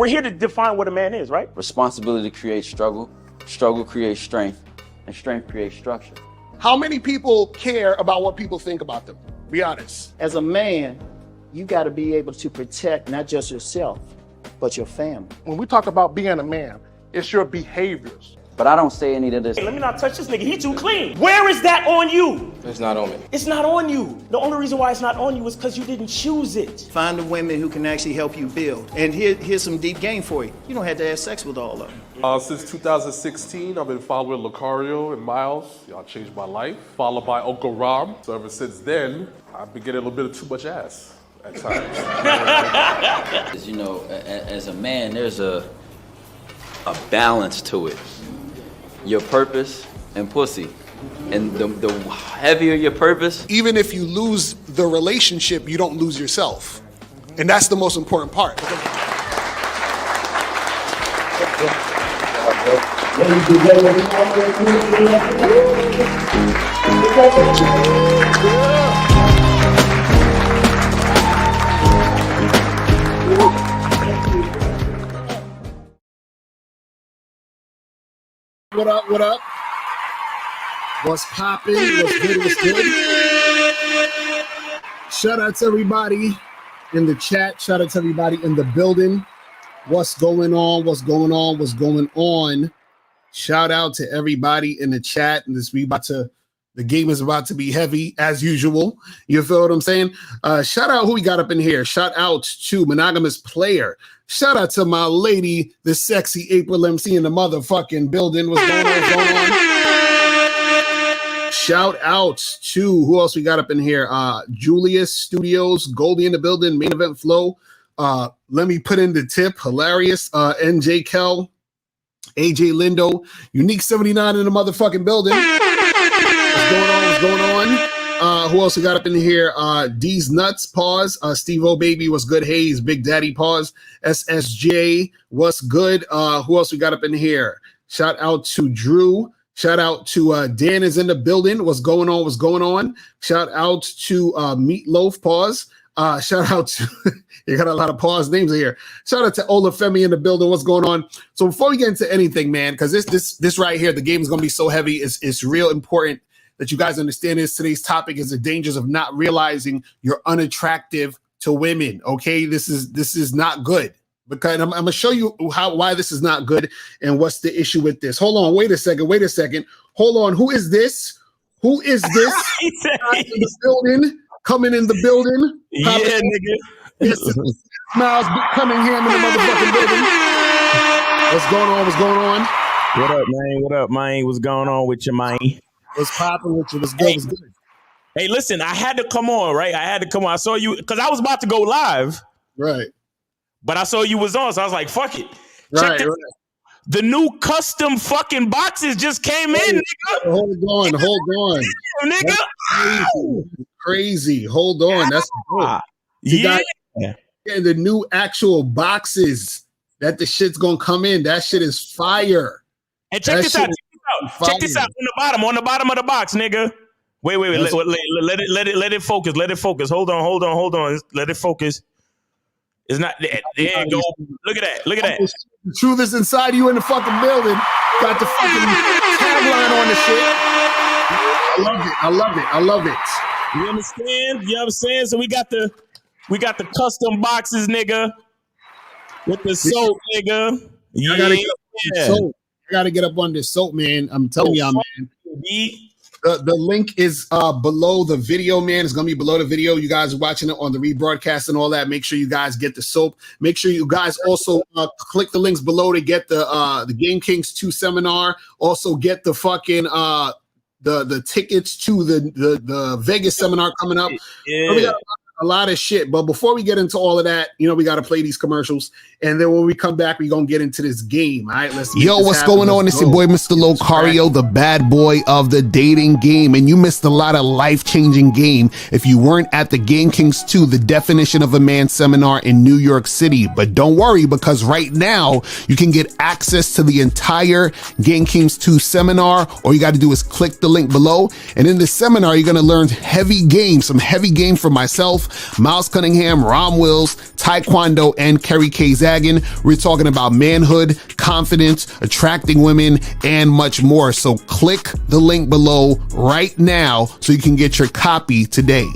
here to define what a man is, right? Responsibility creates struggle, struggle creates strength, and strength creates structure. How many people care about what people think about them? Be honest. As a man, you got to be able to protect not just yourself, but your family. When we talk about being a man, it's your behaviors. But I don't say any of this. Hey, let me not touch this nigga, he too clean. Where is that on you? It's not on me. It's not on you. The only reason why it's not on you is because you didn't choose it. Find the women who can actually help you build. And here's some deep game for you. You don't have to have sex with all of them. Since 2016, I've been following Lucario and Miles. Y'all changed my life. Followed by Uncle Ram. So ever since then, I've been getting a little bit of too much ass at times. You know, as a man, there's a balance to it. Your purpose and pussy. And the heavier your purpose. Even if you lose the relationship, you don't lose yourself. And that's the most important part. What up, what up? What's poppin'? What's good, what's good? Shout out to everybody in the chat. Shout out to everybody in the building. What's going on? What's going on? What's going on? Shout out to everybody in the chat. And the game is about to be heavy as usual. You feel what I'm saying? Shout out who we got up in here. Shout out to Monogamous Player. Shout out to my lady, the sexy April MC in the motherfucking building. What's going on? What's going on? Shout out to who else we got up in here? Julius Studios, Goldie in the building, Main Event Flow. Let me put in the tip. Hilarious. NJ Kel, AJ Lindo, Unique 79 in the motherfucking building. What's going on? What's going on? Who else we got up in here? D's Nuts, pause. Steve O Baby, what's good? Hayes, Big Daddy, pause. SSJ, what's good? Who else we got up in here? Shout out to Drew. Shout out to Dan is in the building. What's going on? What's going on? Shout out to Meatloaf, pause. Shout out to, you got a lot of pause names here. Shout out to Olafemi in the building. What's going on? So before we get into anything, man, because this right here, the game is going to be so heavy. It's real important that you guys understand this. Today's topic is the dangers of not realizing you're unattractive to women. Okay, this is not good, because I'm gonna show you why this is not good and what's the issue with this. Hold on, wait a second. Hold on, who is this? Who is this? In the building, coming in the building. Yeah, nigga. Yes, Miles coming here in the motherfucking building. What's going on? What's going on? What up, man? What up, man? What's going on with you, man? What's popping with you? What's good? What's good? Hey, listen, I had to come on, right? I saw you because I was about to go live. Right. But I saw you was on, so I was like, fuck it. Right. The new custom fucking boxes just came in, nigga. Hold on. Nigga. That's crazy. Hold on. That's good. Yeah. And the new actual boxes that the shit's gonna come in. That shit is fire. And check this out. Check this out on the bottom of the box, nigga. Wait. Let it focus. Let it focus. Hold on. Let it focus. It's not there. There you go. Look at that. The truth is inside you in the fucking building. Got the fucking tagline on the shit. I love it. You understand? You know what I'm saying? So we got the custom boxes, nigga. With the soap, nigga. I gotta get up on this soap, man. I'm telling y'all, man. The link is below the video, man. It's gonna be below the video. You guys are watching it on the rebroadcast and all that. Make sure you guys get the soap. Make sure you guys also click the links below to get the Game Kings 2 seminar. Also get the fucking the tickets to the Vegas seminar coming up. Yeah. So we got a lot of shit. But before we get into all of that, you know, we got to play these commercials. And then when we come back, we're going to get into this game. All right, let's Yo, what's going on? It's your boy, Mr. Lucario, the bad boy of the dating game. And you missed a lot of life-changing game if you weren't at the Game Kings 2, the definition of a man seminar in New York City. But don't worry, because right now you can get access to the entire Game Kings 2 seminar. All you got to do is click the link below. And in this seminar, you're going to learn heavy game, some heavy game from myself, myself, Miles Cunningham, Ron Wills, Taekwondo, and Kerry K. Zagan. We're talking about manhood, confidence, attracting women, and much more. So click the link below right now so you can get your copy today.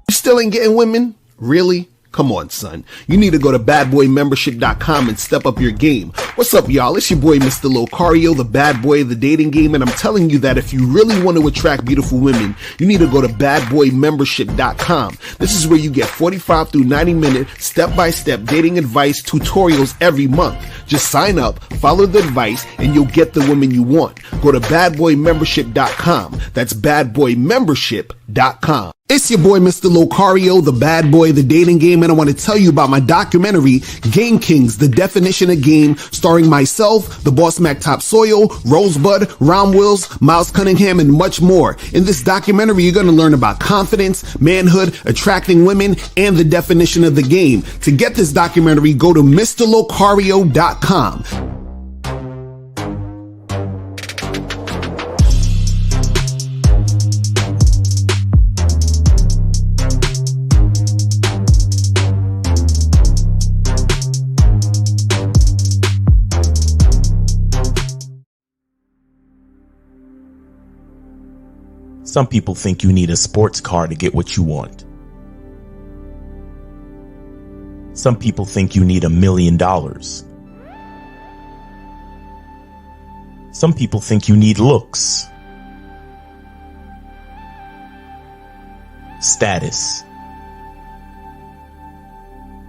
You still ain't getting women? Really? Come on, son. You need to go to badboymembership.com and step up your game. What's up, y'all? It's your boy, Mr. Locario, the bad boy of the dating game, and I'm telling you that if you really want to attract beautiful women, you need to go to badboymembership.com. This is where you get 45 through 90-minute step-by-step dating advice tutorials every month. Just sign up, follow the advice, and you'll get the women you want. Go to badboymembership.com. That's badboymembership.com. It's your boy, Mr. Locario, the bad boy of the dating game, and I want to tell you about my documentary, Game Kings, The Definition of Game, starring myself, the Boss Mac Topsoil, Rosebud, Ron Wills, Miles Cunningham, and much more. In this documentary, you're going to learn about confidence, manhood, attracting women, and the definition of the game. To get this documentary, go to MrLocario.com. Some people think you need a sports car to get what you want. Some people think you need $1 million. Some people think you need looks, status.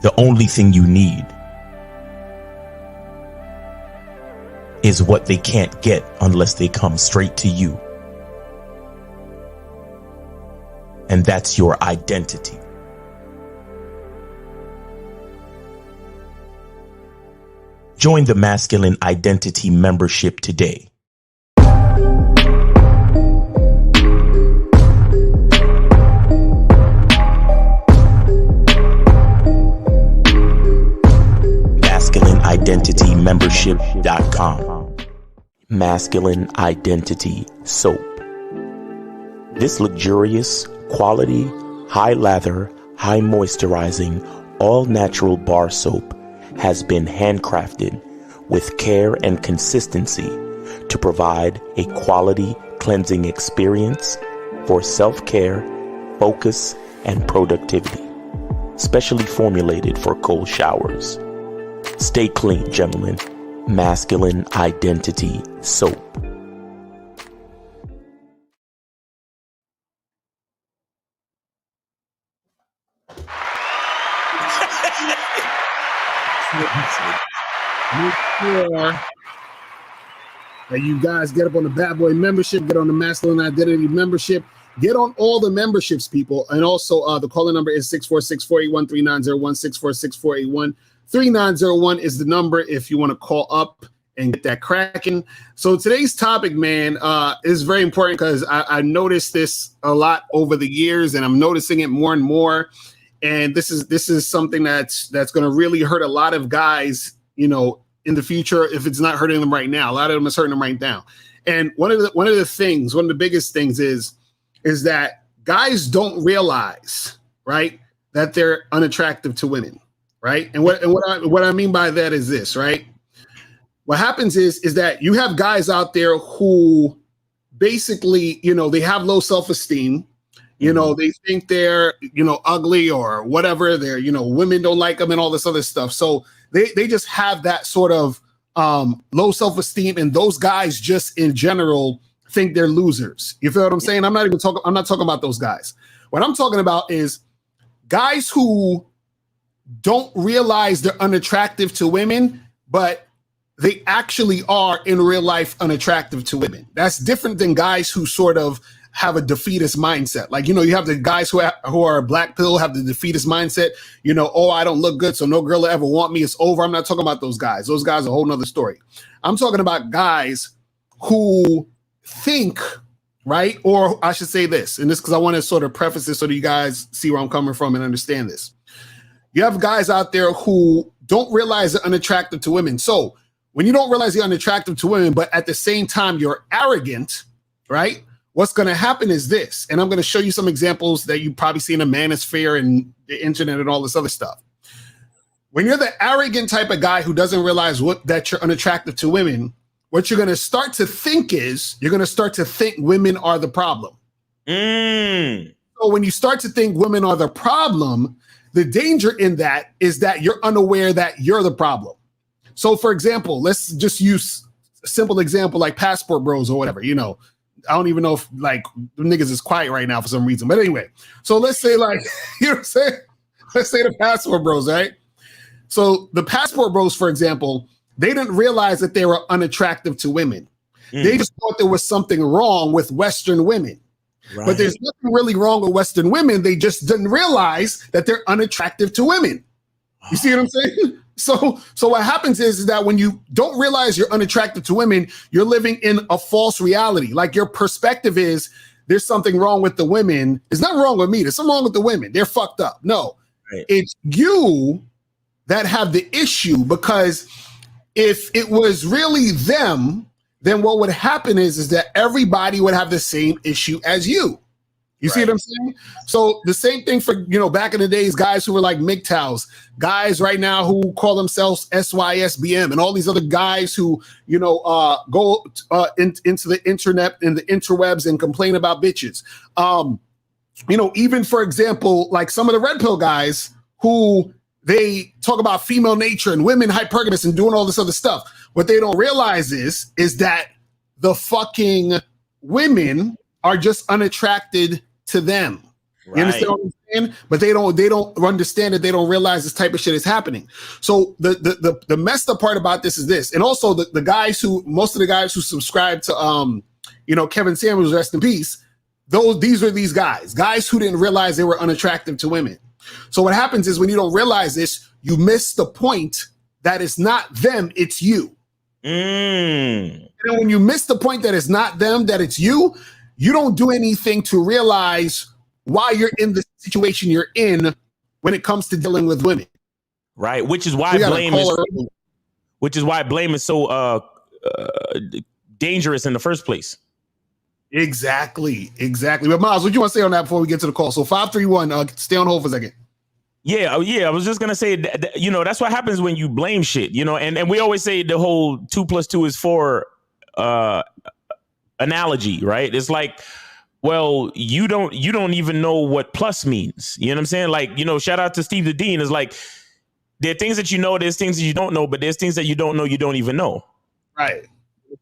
The only thing you need is what they can't get unless they come straight to you. And that's your identity. Join the Masculine Identity membership today. MasculineIdentityMembership.com. Masculine Identity Soap. This luxurious, quality, high lather, high moisturizing, all natural bar soap has been handcrafted with care and consistency to provide a quality cleansing experience for self-care, focus, and productivity. Specially formulated for cold showers. Stay clean, gentlemen. Masculine Identity Soap. Make sure that you guys get up on the Bad Boy membership, get on the Masculine Identity membership, get on all the memberships, people. And also, the calling number is 646-481-3901, 646-481-3901 is the number if you want to call up and get that cracking. So today's topic, man, is very important because I noticed this a lot over the years, and I'm noticing it more and more. And this is something that's going to really hurt a lot of guys, you know, in the future, if it's not hurting them right now. A lot of them is hurting them right now. And one of the biggest things is that guys don't realize, right, that they're unattractive to women, right? And what I mean by that is this, right? What happens is that you have guys out there who basically, you know, they have low self-esteem. You know, they think they're, you know, ugly or whatever. They're, you know, women don't like them and all this other stuff. So they just have that sort of low self-esteem, and those guys just in general think they're losers. You feel what I'm saying? I'm not talking about those guys. What I'm talking about is guys who don't realize they're unattractive to women, but they actually are in real life unattractive to women. That's different than guys who sort of have a defeatist mindset. Like, you know, you have the guys who are black pill, have the defeatist mindset, you know, oh, I don't look good, so no girl will ever want me. It's over. I'm not talking about those guys. Those guys are a whole nother story. I'm talking about guys who think, right? Or I should say this, and this because I want to sort of preface this so that you guys see where I'm coming from and understand this. You have guys out there who don't realize they're unattractive to women. So when you don't realize you're unattractive to women, but at the same time you're arrogant, right? what's going to happen is this, and I'm going to show you some examples that you probably see in the manosphere and the internet and all this other stuff. When you're the arrogant type of guy who doesn't realize that you're unattractive to women, what you're going to start to think is you're going to start to think women are the problem. So when you start to think women are the problem, the danger in that is that you're unaware that you're the problem. So, for example, let's just use a simple example like passport bros or whatever. You know, I don't even know if like the niggas is quiet right now for some reason. But anyway, so let's say like, you know what I'm saying? Let's say the passport bros, right? So the passport bros, for example, they didn't realize that they were unattractive to women. They just thought there was something wrong with Western women. Right. But there's nothing really wrong with Western women. They just didn't realize that they're unattractive to women. You see what I'm saying? So what happens is that when you don't realize you're unattractive to women, you're living in a false reality. Like your perspective is there's something wrong with the women. There's nothing wrong with me. There's something wrong with the women. They're fucked up. No, It's you that have the issue, because if it was really them, then what would happen is that everybody would have the same issue as you. You see what I'm saying? So the same thing for, you know, back in the days, guys who were like MGTOWs, guys right now who call themselves SYSBM, and all these other guys who, you know, go into the internet and the interwebs and complain about bitches. You know, even for example, like some of the red pill guys who they talk about female nature and women hypergamous and doing all this other stuff. What they don't realize is that the fucking women are just unattracted to them. You understand what I'm saying? But they don't understand it. They don't realize this type of shit is happening. So the messed up part about this is this. And also most of the guys who subscribe to you know, Kevin Samuels, rest in peace, these are these guys who didn't realize they were unattractive to women. So what happens is when you don't realize this, you miss the point that it's not them, it's you. And then when you miss the point that it's not them, that it's you, you don't do anything to realize why you're in the situation you're in when it comes to dealing with women. Right, which is why blame is so dangerous in the first place. Exactly. But Miles, what do you want to say on that before we get to the call? So 531, stay on hold for a second. Yeah. I was just gonna say that, you know, that's what happens when you blame shit, you know, and we always say the whole 2 + 2 is 4 analogy, right? It's like, well, you don't even know what plus means. You know what I'm saying? Like, you know, shout out to Steve the Dean. Is like, there are things that you know, there's things that you don't know, but there's things that you don't know, you don't even know. Right.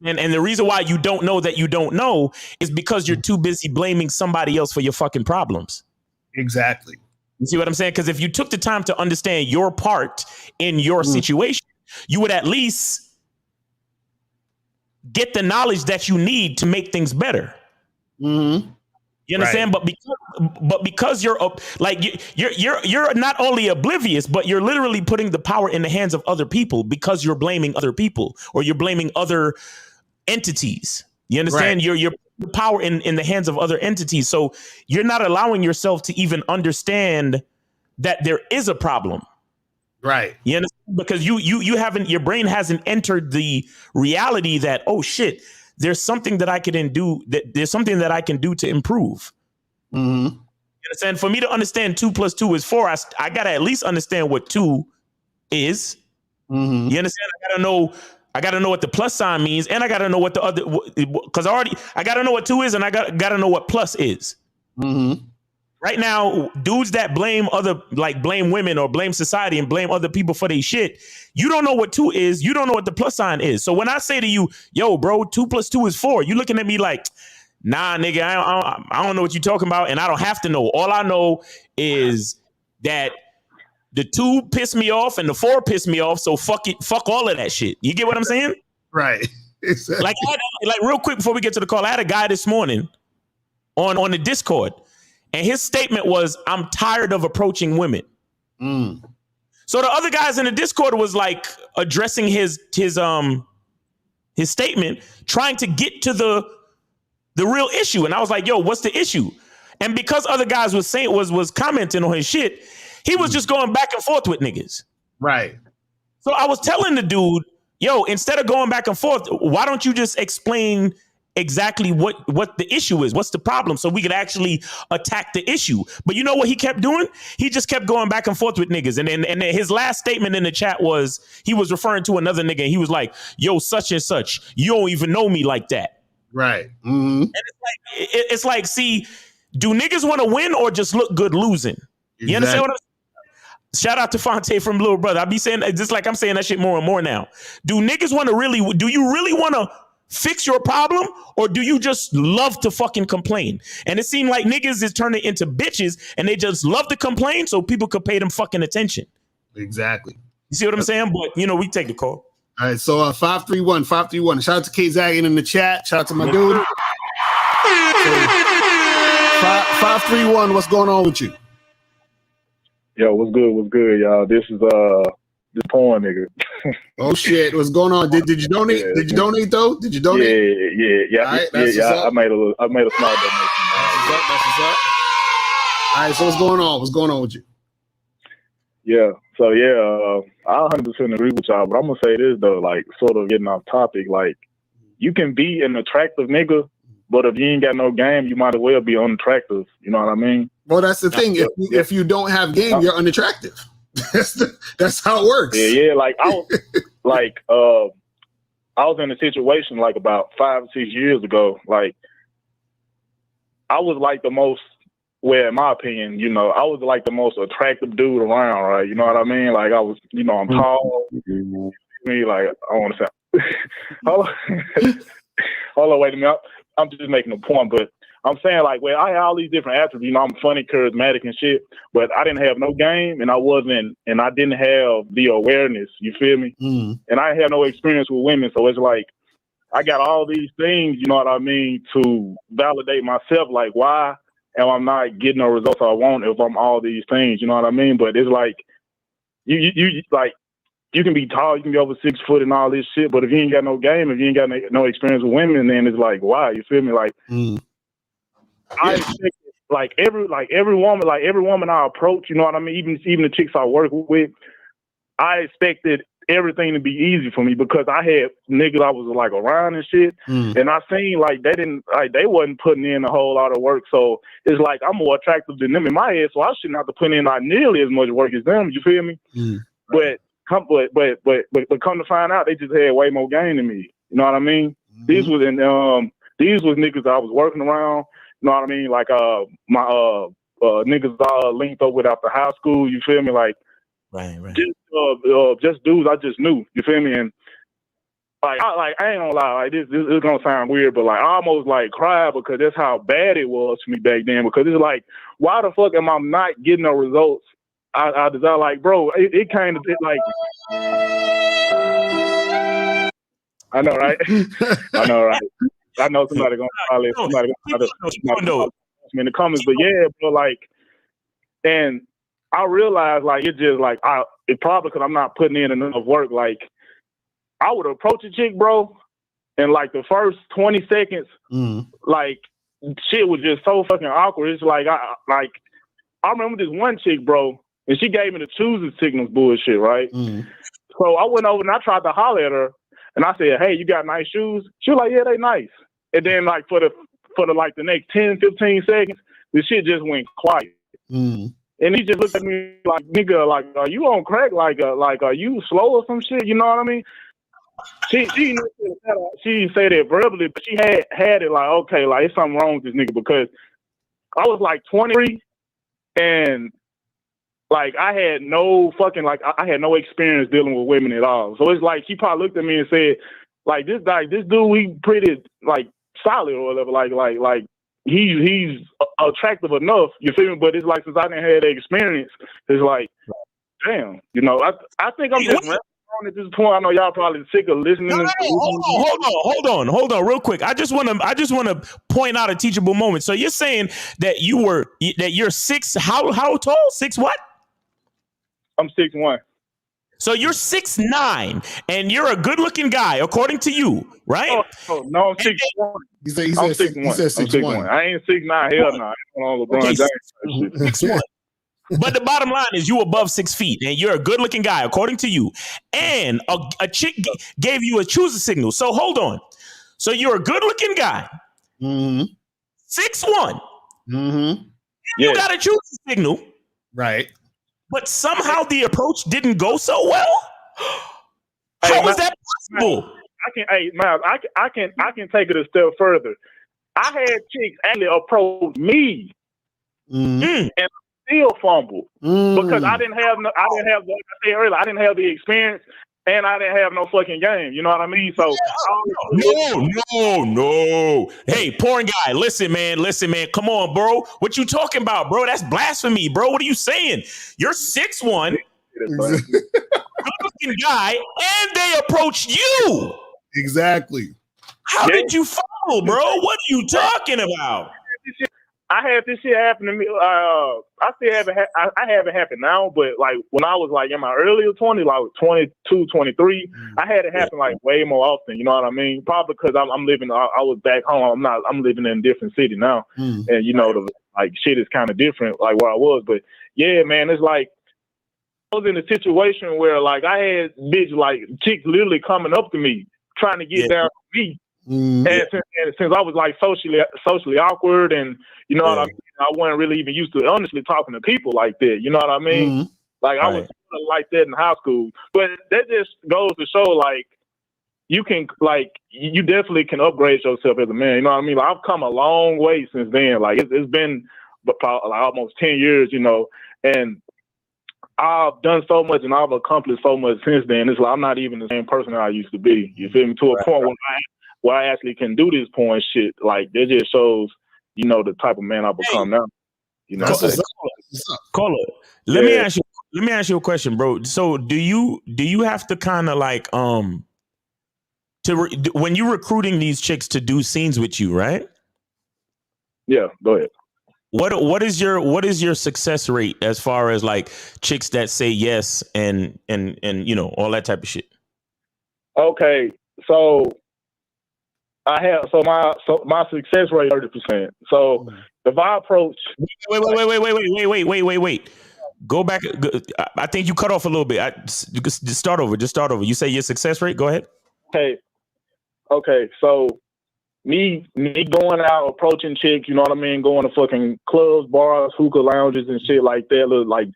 And the reason why you don't know that you don't know is because you're too busy blaming somebody else for your fucking problems. Exactly. You see what I'm saying? Because if you took the time to understand your part in your situation, you would at least get the knowledge that you need to make things better. You understand? Right. But because you're you're not only oblivious, but you're literally putting the power in the hands of other people because you're blaming other people or you're blaming other entities. You understand? Right. You're putting power in the hands of other entities. So you're not allowing yourself to even understand that there is a problem. Right. You understand? Because you haven't, your brain hasn't entered the reality that, oh shit, there's something that I can do, that there's something that I can do to improve. You understand? For me to understand 2 + 2 is 4, I gotta at least understand what 2 is. You understand? I gotta know what the plus sign means, and I gotta know what the other, because I gotta know what 2 is, and I gotta know what plus is. Right now, dudes that blame women or blame society and blame other people for their shit, you don't know what 2 is. You don't know what the plus sign is. So when I say to you, yo, bro, 2 + 2 is 4, you looking at me like, nah, nigga, I don't know what you're talking about, and I don't have to know. All I know is that the 2 pissed me off and the 4 pissed me off, so fuck all of that shit. You get what I'm saying? Right. Exactly. Like real quick before we get to the call, I had a guy this morning on the Discord. And his statement was, I'm tired of approaching women. So the other guys in the Discord was like addressing his statement, trying to get to the real issue. And I was like, yo, what's the issue? And because other guys was commenting on his shit, he was just going back and forth with niggas. Right. So I was telling the dude, yo, instead of going back and forth, why don't you just explain exactly what the issue is, what's the problem, so we could actually attack the issue. But you know what he kept doing? He just kept going back and forth with niggas. And then his last statement in the chat was, he was referring to another nigga, and he was like, yo, such and such, you don't even know me like that. Right. Mm-hmm. And it's like, see, do niggas want to win or just look good losing? You understand what I'm saying? Shout out to Fonte from Little Brother. I be saying, just like I'm saying that shit more and more now. Do niggas want to do you really want to fix your problem, or do you just love to fucking complain? And it seemed like niggas is turning into bitches, and they just love to complain so people could pay them fucking attention. Exactly. You see what I'm saying? But, you know, we take the call. All right, so 531. Shout out to K Zaggin in the chat. Shout out to my dude. 531, what's going on with you? Yo, what's good, y'all? This is this porn nigga. Oh shit, what's going on? Did you donate? Yeah, Did you donate though? Did you donate? Yeah. All right, I made a small donation. That's what's up. All right, so what's going on with you? Yeah. So I 100% agree with y'all, but I'm gonna say this though, like sort of getting off topic, like you can be an attractive nigga, but if you ain't got no game, you might as well be unattractive. You know what I mean? Well, that's the thing. If you don't have game, you're unattractive. That's how it works. Yeah. Like I was in a situation like about 5 or 6 years ago. Like I was like the most, well, in my opinion, you know, I was like the most attractive dude around, right? You know what I mean? Like I was, you know, I'm tall. Me, like I want to sound. Hold on, wait a minute. I'm just making a point, but I'm saying like, well, I had all these different attributes. You know, I'm funny, charismatic, and shit, but I didn't have no game, and I didn't have the awareness. You feel me? And I had no experience with women, so it's like I got all these things. You know what I mean? To validate myself, like why am I not getting the results I want if I'm all these things? You know what I mean? But it's like you like. You can be tall, you can be over 6 foot and all this shit, but if you ain't got no game, if you ain't got no experience with women, then it's like, why? You feel me? Like, I expect like every woman I approach, you know what I mean? Even the chicks I work with, I expected everything to be easy for me because I had niggas I was like around and shit, and I seen like they wasn't putting in a whole lot of work, so it's like I'm more attractive than them in my head, so I shouldn't have to put in not nearly as much work as them. You feel me? But come to find out, they just had way more game than me. You know what I mean? These was niggas I was working around. You know what I mean? Like my niggas I linked up with after high school. You feel me? Like right. Just dudes I just knew. You feel me? And I ain't gonna lie. Like this is gonna sound weird, but like I almost like cried because that's how bad it was for me back then. Because it's like, why the fuck am I not getting the results I desire? Like, bro, it kind of like. I know, right? I know somebody gonna probably in the comments, but yeah, bro, like, and I realized like it's just like it's probably because I'm not putting in enough work. Like, I would approach a chick, bro, and like the first 20 seconds, like shit was just so fucking awkward. It's like I remember this one chick, bro, and she gave me the choosing signals bullshit, right? So I went over and I tried to holler at her, and I said, "Hey, you got nice shoes?" She was like, "Yeah, they nice." And then like for the like the next 10, 15 seconds, the shit just went quiet. And he just looked at me like, "Nigga, like, are you on crack? Like, are you slow or some shit?" You know what I mean? She didn't say that verbally, but she had it like, okay, like it's something wrong with this nigga because I was like 23 and like I had no experience dealing with women at all. So it's like she probably looked at me and said, like this dude, he pretty like solid or whatever, like he's attractive enough, you feel me? But it's like since I didn't have the experience, it's like, damn, you know, I think I'm just at this point. I know y'all probably sick of listening. Hold on, real quick. I just want to point out a teachable moment. So you're saying that you're 6. How tall? 6 what? I'm 6'1". So you're 6'9", and you're a good-looking guy, according to you, right? Oh no, I'm 6'1". He said 6'1". I ain't 6'9". Hell no. Okay, 6'1". But the bottom line is you above 6 feet, and you're a good-looking guy, according to you. And a chick gave you a choosing signal. So hold on. So you're a good-looking guy. 6'1". You got to choose a signal. Right. But somehow the approach didn't go so well. How is that possible? I can take it a step further. I had chicks actually approach me and still fumble because I didn't have the experience and I didn't have no fucking game. You know what I mean? So no. Hey, porn guy, listen, man. Come on, bro. What you talking about, bro? That's blasphemy, bro. What are you saying? You're 6'1", good-looking guy, and they approach you. Exactly. How did you follow, bro? What are you talking about? I had this shit happen to me. I still haven't. I haven't happened now, but like when I was like in my earlier 20s, like 22, 23, I had it happen like way more often. You know what I mean? Probably because I'm living. I was back home. I'm living in a different city now, and you know like shit is kind of different, like where I was. But yeah, man, it's like I was in a situation where like I had like chicks literally coming up to me trying to get down to me. And since I was like socially awkward, and you know what I mean, I wasn't really even used to honestly talking to people like that. You know what I mean? Like I was like that in high school, but that just goes to show like you can you definitely can upgrade yourself as a man. You know what I mean? Like, I've come a long way since then. Like it's been like almost 10 years, you know, and I've done so much and I've accomplished so much since then. It's like I'm not even the same person I used to be. You feel me? To a point where I actually can do this porn shit. Like that just shows, you know, the type of man I've become now. You know, Caller, let me ask you a question, bro. So do you have to kind of like when you're recruiting these chicks to do scenes with you, right? Yeah, go ahead. What is your success rate as far as like chicks that say yes and you know all that type of shit? Okay, so my success rate 30%. So if I approach, wait. Go back. I think you cut off a little bit. Just start over. You say your success rate. Go ahead. Okay. So me going out approaching chicks, you know what I mean, going to fucking clubs, bars, hookah lounges, and shit like that. Like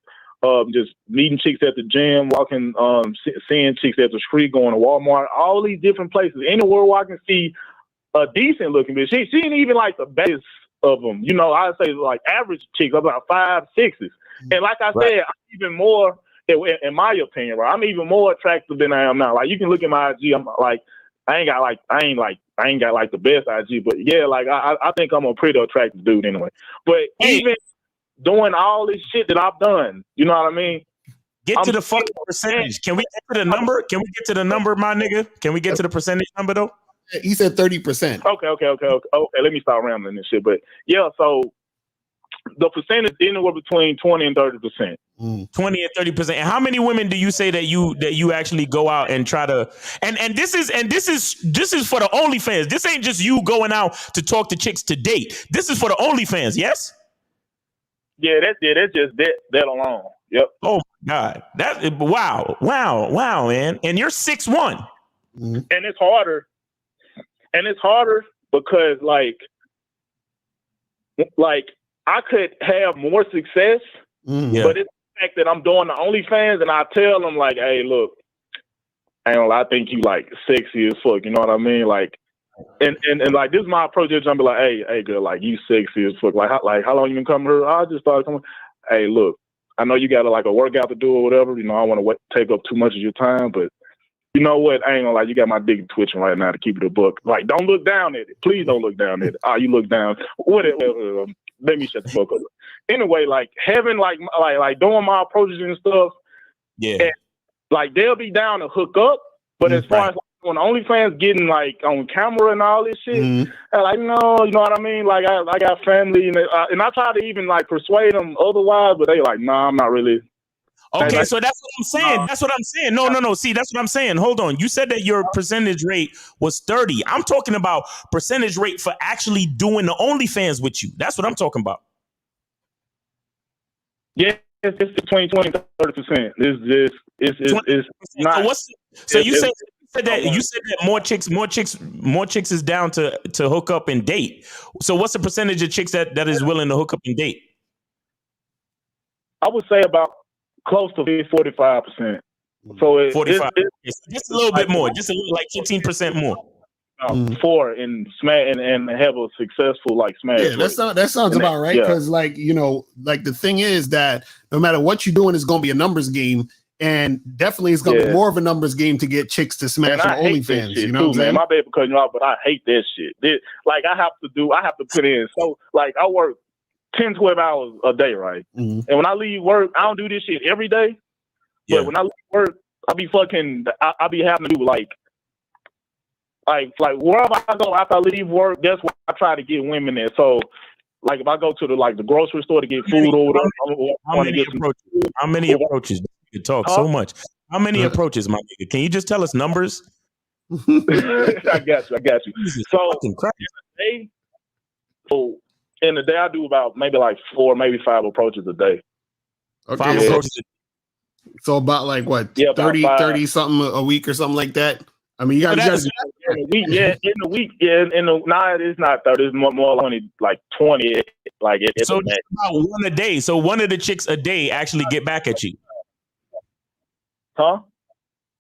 just meeting chicks at the gym, walking, seeing chicks at the street, going to Walmart, all these different places, anywhere where I can see a decent looking bitch. She ain't even like the best of them. You know, I'd say like average chicks, about 5, 6s. And like I said, I'm even more, in my opinion, right? I'm even more attractive than I am now. Like you can look at my IG, I'm like, I ain't got like the best IG, but yeah, like I think I'm a pretty attractive dude anyway. But even doing all this shit that I've done, you know what I mean? Get to the fucking percentage. Can we get to the number? Can we get to the number, my nigga? Can we get to the percentage number though? He said 30%. Okay. Let me stop rambling and shit. But yeah, so the percentage anywhere between 20 and 30%. 20 and 30%. And how many women do you say that you actually go out and try to and this is for the OnlyFans. This ain't just you going out to talk to chicks to date. This is for the OnlyFans, yes? Yeah, that's just that alone. Yep. Oh my God. That wow, man. And you're 6'1". And it's harder. Because like I could have more success, but it's the fact that I'm doing the OnlyFans and I tell them like, hey, look, I think you like sexy as fuck. You know what I mean? Like, and like this is my approach. I'm be like, hey, girl, like you sexy as fuck. Like how long you been coming here? I just started coming. Hey, look, I know you got like a workout to do or whatever. You know, I want to take up too much of your time, but you know what? I ain't gonna lie. You got my dick twitching right now to keep it a book. Like, don't look down at it. Please don't look down at it. You look down. Whatever. Let me shut the fuck up. Anyway, like having like doing my approaches and stuff. Yeah. And, like they'll be down to hook up, but as far as like, when OnlyFans getting like on camera and all this shit, like no, you know what I mean? Like I got family and I try to even like persuade them otherwise, but they like, nah, I'm not really. Okay, so that's what I'm saying. That's what I'm saying. No. See, that's what I'm saying. Hold on. You said that your percentage rate was 30. I'm talking about percentage rate for actually doing the OnlyFans with you. That's what I'm talking about. Yeah, it's between 20 and 30%. It's not. So you say said that more chicks is down to hook up and date. So what's the percentage of chicks that is willing to hook up and date? I would say about close to 45%. So 45. Just a little bit more, just a little, like 15% more. 4 in smash and have a successful like smash. Yeah, that sounds about right. Because like like the thing is that no matter what you're doing, it's gonna be a numbers game, and definitely it's gonna be more of a numbers game to get chicks to smash on OnlyFans. You know what I'm saying? My bad for cutting you off, but I hate that shit. Like I have to put in. So like I work 10, 12 hours a day, right? Mm-hmm. And when I leave work, I don't do this shit every day. But when I leave work, I be having to do like wherever I go after I leave work, that's where I try to get women there. So like if I go to the grocery store to get food or whatever, how many approaches? You talk so much. How many approaches, my nigga? Can you just tell us numbers? I got you. So in the day I do about maybe like 4, maybe 5 approaches a day. Okay. 5 approaches. So about like what? Yeah, 30 something a week or something like that. I mean, you got in the week. Nah, it's not 30. It's more only like 20. Like so it's about 1 a day. So one of the chicks a day actually get back at you. Huh?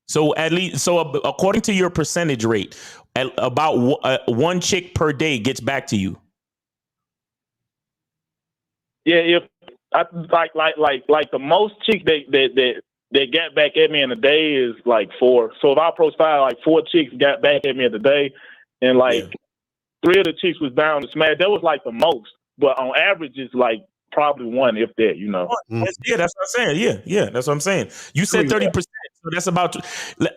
So according to your percentage rate, about 1 chick per day gets back to you. Yeah, if I like the most chicks that got back at me in a day is like 4. So if I approach 5, like 4 chicks got back at me in the day, and like 3 of the chicks was down to smash. That was like the most, but on average it's like probably 1 if that, you know. Yeah, that's what I'm saying. Yeah, that's what I'm saying. You said 30%, so that's about.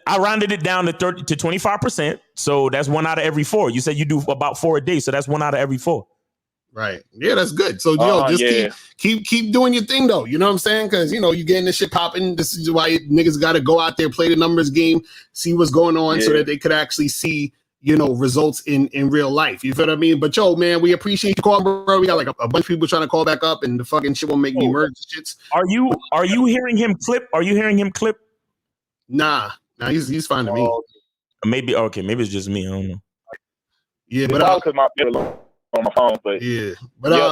I rounded it down to 25%, so that's 1 out of every 4. You said you do about 4 a day, so that's 1 out of every 4. Right. Yeah, that's good. So keep doing your thing though. You know what I'm saying? Because you getting this shit popping. This is why niggas got to go out there, play the numbers game, see what's going on, so that they could actually see results in real life. You feel what I mean? But man, we appreciate you calling, bro. We got like a bunch of people trying to call back up, and the fucking shit won't make me merge shits. Are you hearing him clip? Are you hearing him clip? Nah, he's fine to me. Maybe it's just me. I don't know. Yeah, but because my on my phone, but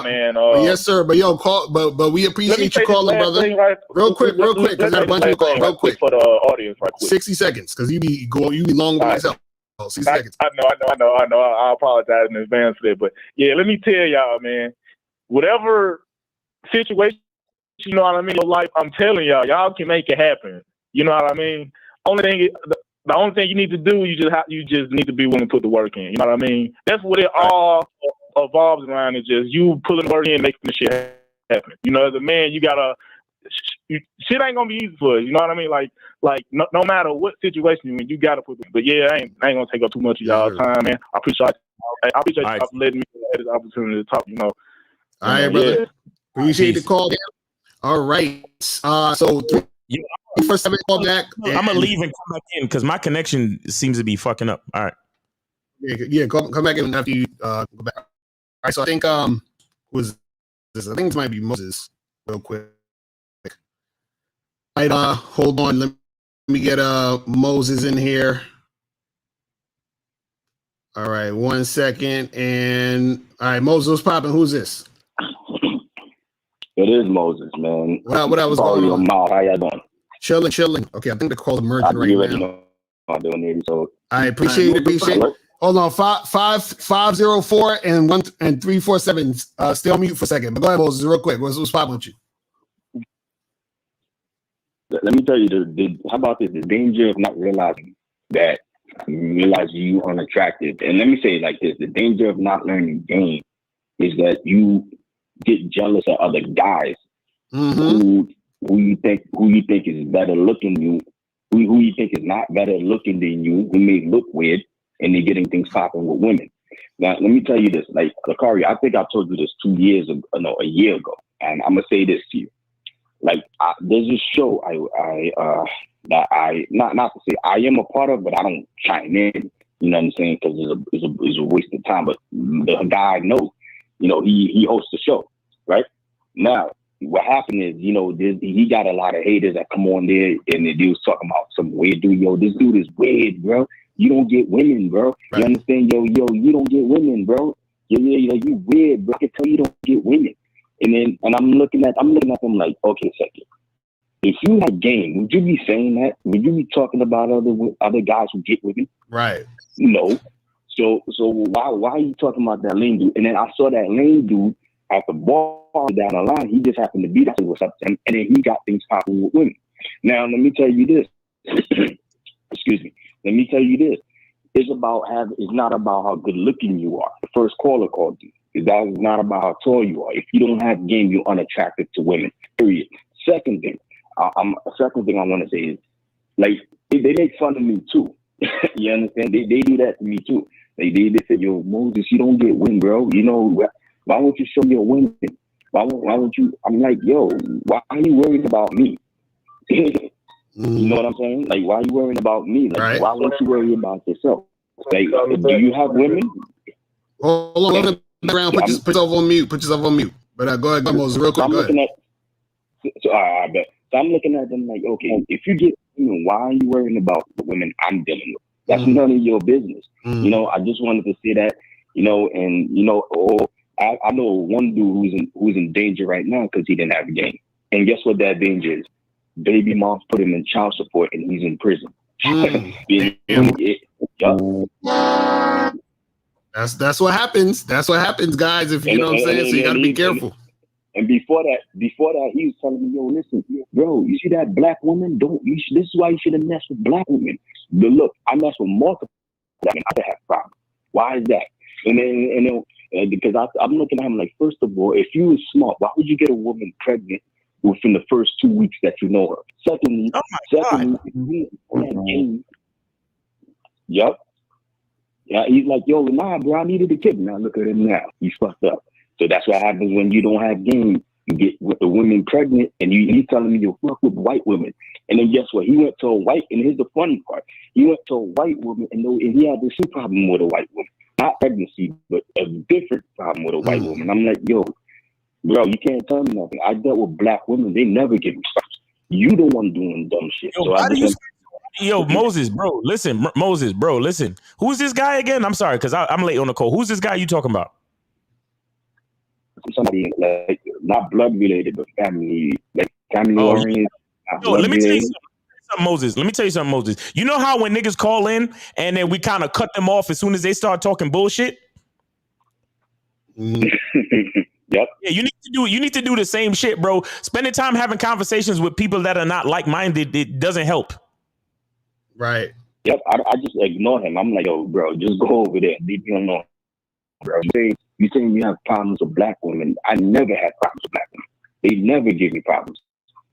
man. Yes, sir. But call. But we appreciate you calling, brother. Real quick, because I got a bunch of calls. Real quick for the audience, right quick. 60 seconds, because you be long by yourself. 60 seconds. I know. I apologize in advance for that, but let me tell y'all, man. Whatever situation, you know what I mean, in life, I'm telling y'all can make it happen. You know what I mean. The only thing you need to do, you just need to be willing to put the work in. You know what I mean. That's what it all evolves around. Is just you pulling the work in, making the shit happen. As a man, you gotta. Shit ain't gonna be easy for you. You know what I mean? Like no matter what situation you're in, you gotta put. But I ain't gonna take up too much of y'all's time, man. I appreciate you for letting me have this opportunity to talk. All right, brother. Appreciate the call. All right. So. First time call back. I'm gonna leave and come back in because my connection seems to be fucking up. All right. Yeah, come back in after you go back. All right, so I think was this? I think this might be Moses. Real quick. All right, hold on. Let me get Moses in here. All right, 1 second. And all right, Moses, what's popping? Who's this? It is Moses, man. What was going on? How y'all doing? Chilling. Okay, I think the call emerging right now. I'm doing it, so I appreciate it. Hold on, 504 and 347. Stay on mute for a second. But go ahead, Moses, real quick. What's popping with you? Let me tell you, how about this? The danger of not realizing that you unattractive. And let me say it like this: the danger of not learning game is that you get jealous of other guys who you think is better looking than you, who you think is not better looking than you, who may look weird, and they're getting things popping with women. Now, let me tell you this, like Lakari, I think I told you this a year ago, and I'm gonna say this to you. Like, there's a show that I not to say I am a part of, but I don't chime in. You know what I'm saying? Because it's a waste of time. But the guy I know, he hosts the show, right? Now what happened is, you know, he got a lot of haters that come on there and they was talking about some weird dude. Yo, this dude is weird, bro. You don't get women, bro. Right. You understand? Yo, you don't get women, bro. You weird, bro. I can tell you don't get women. And I'm looking at them like, okay, second. If you had game, would you be saying that? Would you be talking about other guys who get women? Right. No. So why are you talking about that lame dude? And then I saw that lame dude at the bar down the line. He just happened to be that's what's up to him, and then he got things popping with women. Now let me tell you this. Excuse me. Let me tell you this. It's not about how good looking you are. The first caller called you. That is not about how tall you are. If you don't have game, you're unattractive to women. Period. Second thing I want to say is, like, they make fun of me too. You understand? They do that to me too. They say, yo, Moses, you don't get women, bro. You know, why won't you show your women? Why won't you? I'm like, yo, why are you worried about me? You know what I'm saying? Like, why are you worrying about me? Like, Right. why won't you worry about yourself? Like, do you have women? Hold on. Put yourself on mute. Put yourself on mute. But go ahead, Moses, real quick. I'm Go ahead. looking at. I bet. So I'm looking at them like, okay, if you get women, why are you worrying about the women I'm dealing with? That's none of your business. You know, I just wanted to say that, you know, and you know, I know one dude who's in danger right now because he didn't have a game. And guess what that danger is? Baby moms put him in child support and he's in prison. That's what happens. That's what happens, guys. If you know what I'm saying, so you gotta be careful. And before that, he was telling me, yo, listen, bro, you see that black woman? This is why you shouldn't mess with black women. But look, I mess with multiple women. I have problems. Why is that? And then because I'm looking at him like, first of all, if you were smart, why would you get a woman pregnant within the first 2 weeks that you know her? Secondly, yep. Yeah, he's like, yo, nah, bro, I needed a kid. Now look at him now. He's fucked up. So that's what happens when you don't have game. You get with the women pregnant, and he's telling me you fuck with white women. And then guess what? He went to a white, and here's the funny part. He went to a white woman, and he had the same problem with a white woman. Not pregnancy, but a different problem with a white woman. I'm like, yo, bro, you can't tell me nothing. I dealt with black women. They never give me props. You the one doing dumb shit. Yo, Moses, bro, listen. Moses, bro, listen. Who's this guy again? I'm sorry, because I'm late on the call. Who's this guy you talking about? Somebody like not blood related, but family oriented. Yo, let me tell you something, Moses. Let me tell you something, Moses. You know how when niggas call in and then we kind of cut them off as soon as they start talking bullshit? Yep. Yeah, you need to do the same shit, bro. Spending time having conversations with people that are not like-minded, it doesn't help. Right. Yep. I just ignore him. I'm like, yo, bro, just go over there. Leave me alone, bro. You saying you have problems with black women? I never had problems with black women. They never give me problems.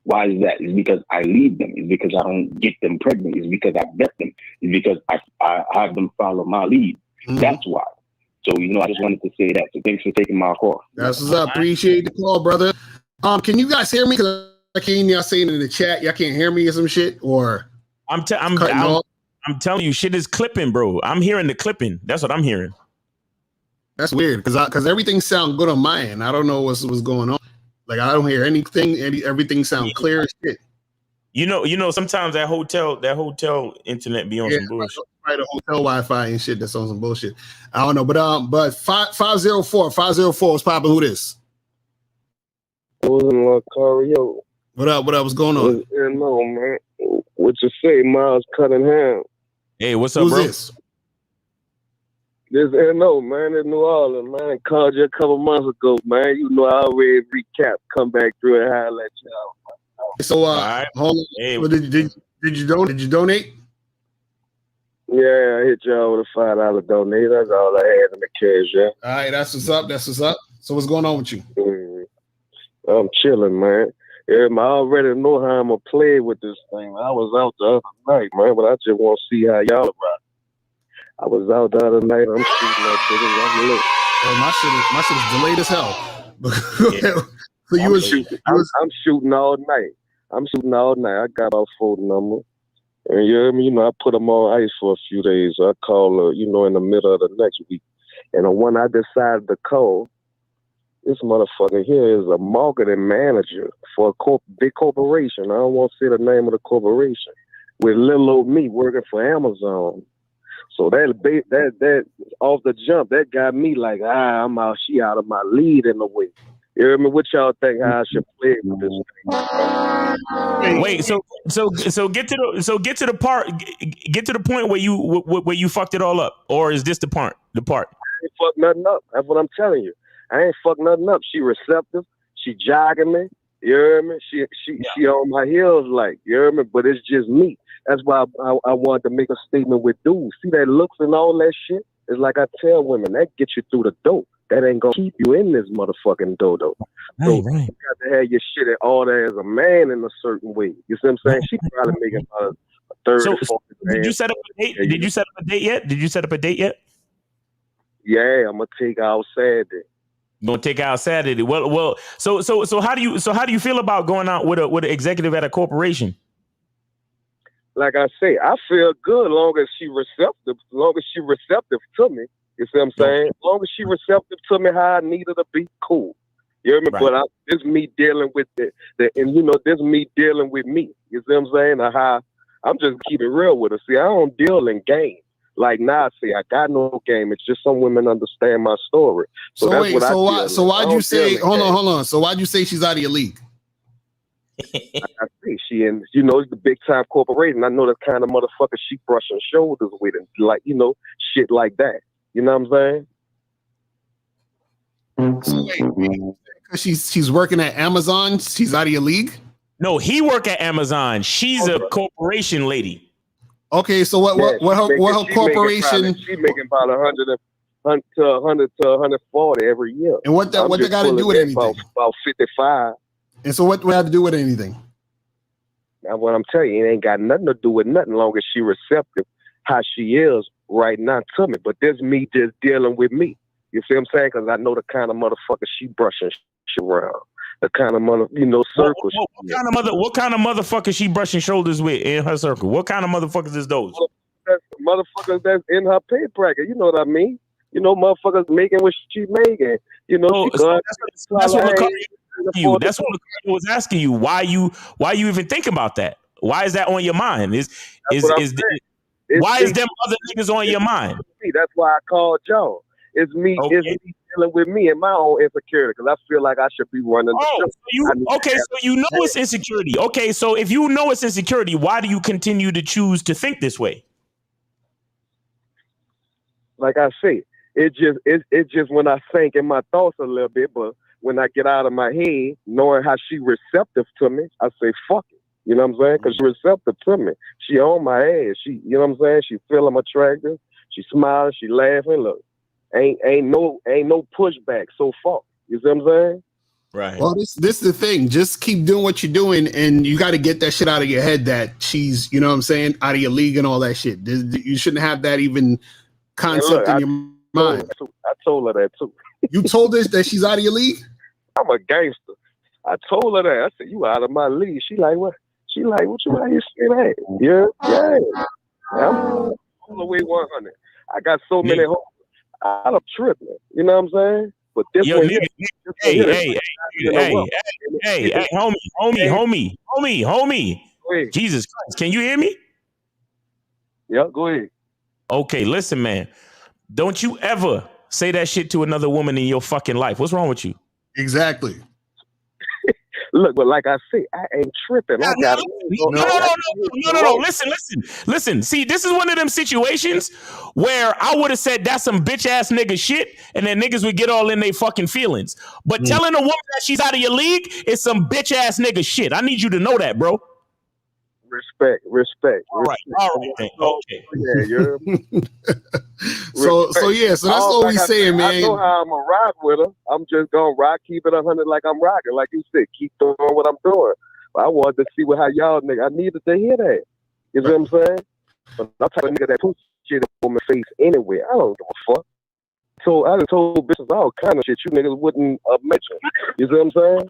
Why is that? It's because I lead them. It's because I don't get them pregnant. It's because I vet them. It's because I have them follow my lead. That's why. So, you know, I just wanted to say that. So thanks for taking my call. That's what's up. Appreciate the call, brother. Can you guys hear me? Because I can't hear y'all saying in the chat, y'all can't hear me or some shit, or I'm telling you, shit is clipping, bro. I'm hearing the clipping. That's what I'm hearing. That's weird because everything sounds good on my end. I don't know what's going on. Like I don't hear anything. Everything sounds clear as shit. You know. Sometimes that hotel internet be on some bullshit. Right, the hotel Wi-Fi and shit that's on some bullshit. I don't know, but 504 what's popping? Who this? Lucario. What up? What's going on? No, man. What you say, Miles Cunningham? Hey, what's up, Who's bro? This NO, man, in New Orleans, man. Called you a couple months ago, man. You know, I already recap, come back through and highlight y'all. So, hold on. Hey. Well, did you donate? Yeah, I hit y'all with a $5 donate. That's all I had in the cash, yeah. All right, that's what's up. So what's going on with you? I'm chilling, man. I already know how I'm going to play with this thing. I was out the other night, man, but I just want to see how y'all rock. I was out the other night. I'm shooting that niggas. I'm lit. Oh, my shit is delayed as hell. So I'm shooting all night. I got about 4 numbers. And you know, I put them on ice for a few days. So I call, in the middle of the next week. And the one I decided to call, This motherfucker here is a marketing manager for a big corporation. I don't want to say the name of the corporation. With little old me working for Amazon. So that off the jump, that got me like, she out of my league in a way. You hear me? What y'all think how I should play with this thing? Wait, so get to the point where you fucked it all up, or is this the part? I ain't fucked nothing up. That's what I'm telling you. I ain't fucked nothing up. She receptive. She jogging me. You hear me? She on my heels like, you hear me? But it's just me. That's why I wanted to make a statement with dudes. See that looks and all that shit? It's like I tell women, that gets you through the door. That ain't gonna keep you in this motherfucking dodo. So you got to have your shit in order as a man in a certain way. You see what I'm saying? She probably making a third or fourth. Did you set up a date? Did you set up a date yet? Yeah, I'm gonna take out Saturday. Gonna take out Saturday. Well. So how do you feel about going out with an executive at a corporation? Like I say, I feel good long as she receptive to me. You see what I'm saying? As long as she receptive to me how I need her to be, cool. You hear me? Right. But this me dealing with this me dealing with me. You see what I'm saying? How I'm just keeping it real with her. See, I don't deal in games. Like now, see, I got no game. It's just some women understand my story. So why'd you say? Hold on. So why'd you say she's out of your league? I think she and it's the big time corporation. I know the kind of motherfucker she brushing shoulders with and like shit like that. You know what I'm saying? So she's working at Amazon. She's out of your league. No, he work at Amazon. She's a corporation lady. Okay, so what her corporation? She making about 100 to 140 every year. And what they got to do with anything? About 55. And so what have to do with anything? Now, what I'm telling you, it ain't got nothing to do with nothing long as she receptive how she is right now to me. But there's me just dealing with me. You see what I'm saying? Because I know the kind of motherfucker she brushing shit around. The kind of circle. What kind of motherfucker she brushing shoulders with in her circle? What kind of motherfuckers is those? Motherfuckers that's in her pay bracket. You know what I mean? Motherfuckers making what she making. That's what you. That's what I was asking you. Why you even think about that? Why is that on your mind? Why is them other niggas on your mind? That's why I called y'all. It's me. Okay. It's me dealing with me and my own insecurity because I feel like I should be running the show. So you know it's insecurity. Okay, so if you know it's insecurity, why do you continue to choose to think this way? Like I say, it's just when I think in my thoughts a little bit, but when I get out of my head, knowing how she receptive to me, I say, fuck it. You know what I'm saying? Because she's receptive to me. She on my ass. She, you know what I'm saying? She feel I'm attractive. She smiling. She laughing. Look, ain't no pushback so far. You see what I'm saying? Right. Well, this is the thing. Just keep doing what you're doing, and you got to get that shit out of your head that she's, you know what I'm saying, out of your league and all that shit. You shouldn't have that even concept in your mind. I told her that too. You told her that she's out of your league? I'm a gangster. I told her that. I said, you out of my league. She like, what? She like, what you out here saying that? Yeah. I'm all the way 100. I got so many hoes. I'm tripping. You know what I'm saying? But this one, hey, homie. Jesus Christ, can you hear me? Yeah, go ahead. Okay, listen, man. Don't you ever say that shit to another woman in your fucking life. What's wrong with you? Exactly. Look, but like I say, I ain't tripping. No. Listen. See, this is one of them situations where I would have said that's some bitch ass nigga shit, and then niggas would get all in their fucking feelings. But telling a woman that she's out of your league is some bitch ass nigga shit. I need you to know that, bro. Respect. All right. Okay. Yeah, so that's what we saying, man. I know how I'm gonna rock with her. I'm just gonna rock, keep it 100 like I'm rocking. Like you said, keep doing what I'm doing. But I wanted to see how y'all nigga. I needed to hear that. You know what I'm saying? But I'm type of nigga that puts shit in my face anyway. I don't give a fuck. So I done told bitches all kind of shit you niggas wouldn't mention. You know what I'm saying?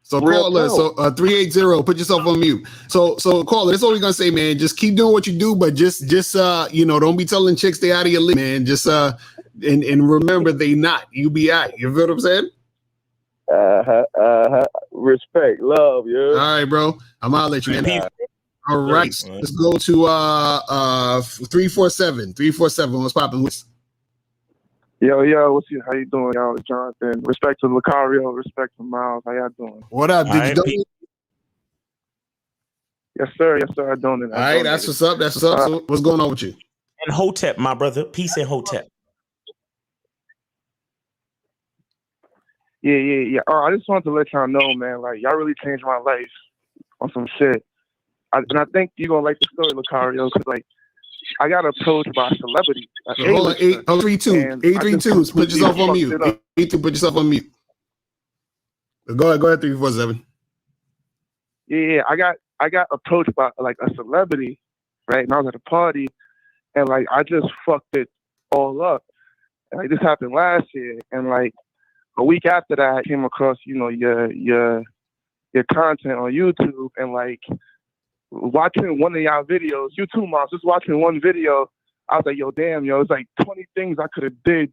So caller, 380, put yourself on mute. So caller, that's all we're gonna say, man. Just keep doing what you do, but just don't be telling chicks they out of your league, man. Just and remember they not. You be out. You feel what I'm saying? Respect, love, yeah. All right, bro. I'm gonna let you in. All right, let's go to 347. 347. What's popping? Yo, what's you? How you doing, y'all? It's Jonathan. Respect to Lucario. Respect to Miles. How y'all doing? What up? Did you donate? Yes, sir. I'm doing it. All right, that's what's up. That's what's up. So what's going on with you? And Hotep, my brother. Peace and Hotep. Yeah. I just wanted to let y'all know, man. Like, y'all really changed my life on some shit. And I think you're gonna like the story, Lucario, because like I got approached by a celebrity. Hold on, 832. Put yourself on mute. 832, put yourself on mute. Go ahead, 347. Yeah. I got approached by like a celebrity, right? And I was at a party, and like I just fucked it all up. And like this happened last year, and like a week after that, I came across your content on YouTube, and like watching one of y'all videos, you too, Mom, just watching one video, I was like, yo, damn, it's like 20 things I could have did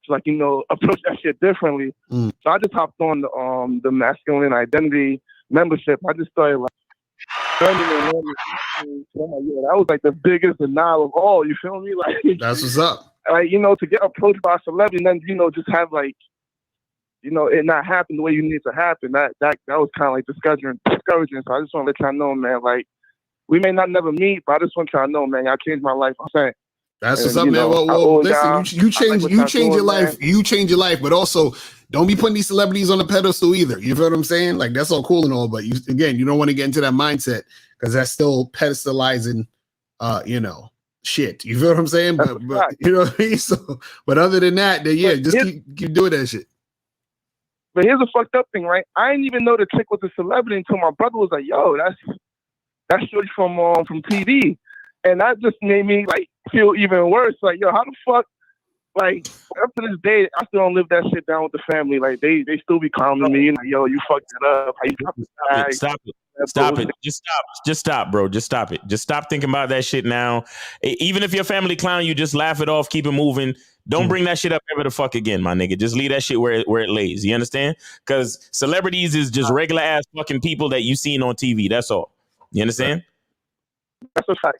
to like, approach that shit differently. So I just hopped on the masculine identity membership. I just started like learning. So I'm like, yeah, that was like the biggest denial of all, you feel me? Like that's what's up. Like, to get approached by a celebrity and then, just have like, it not happen the way you need to happen. That was kind of like discouraging. So I just want to let y'all know, man, like, we may not never meet, but I just want y'all to know, man, y'all changed my life. I'm saying. That's what's up, man. Well, listen, you change your life. Man. You change your life, but also don't be putting these celebrities on the pedestal either. You feel what I'm saying? Like, that's all cool and all, but you don't want to get into that mindset because that's still pedestalizing, shit. You feel what I'm saying? But you know what I mean? So, but other than that, then yeah, just keep doing that shit. But here's a fucked up thing, right? I didn't even know the chick was a celebrity until my brother was like, yo, that's shorty from TV. And that just made me like feel even worse. Like, yo, how the fuck, like, up to this day, I still don't live that shit down with the family. Like, they still be calling me, like, yo, you fucked it up. How you dropped the bag? Stop it. Just stop, bro. Just stop it. Just stop thinking about that shit now. Even if your family clown you, just laugh it off, keep it moving. Don't bring that shit up ever the fuck again, my nigga. Just leave that shit where it lays. You understand? Because celebrities is just regular ass fucking people that you seen on TV. That's all. You understand? That's a fact.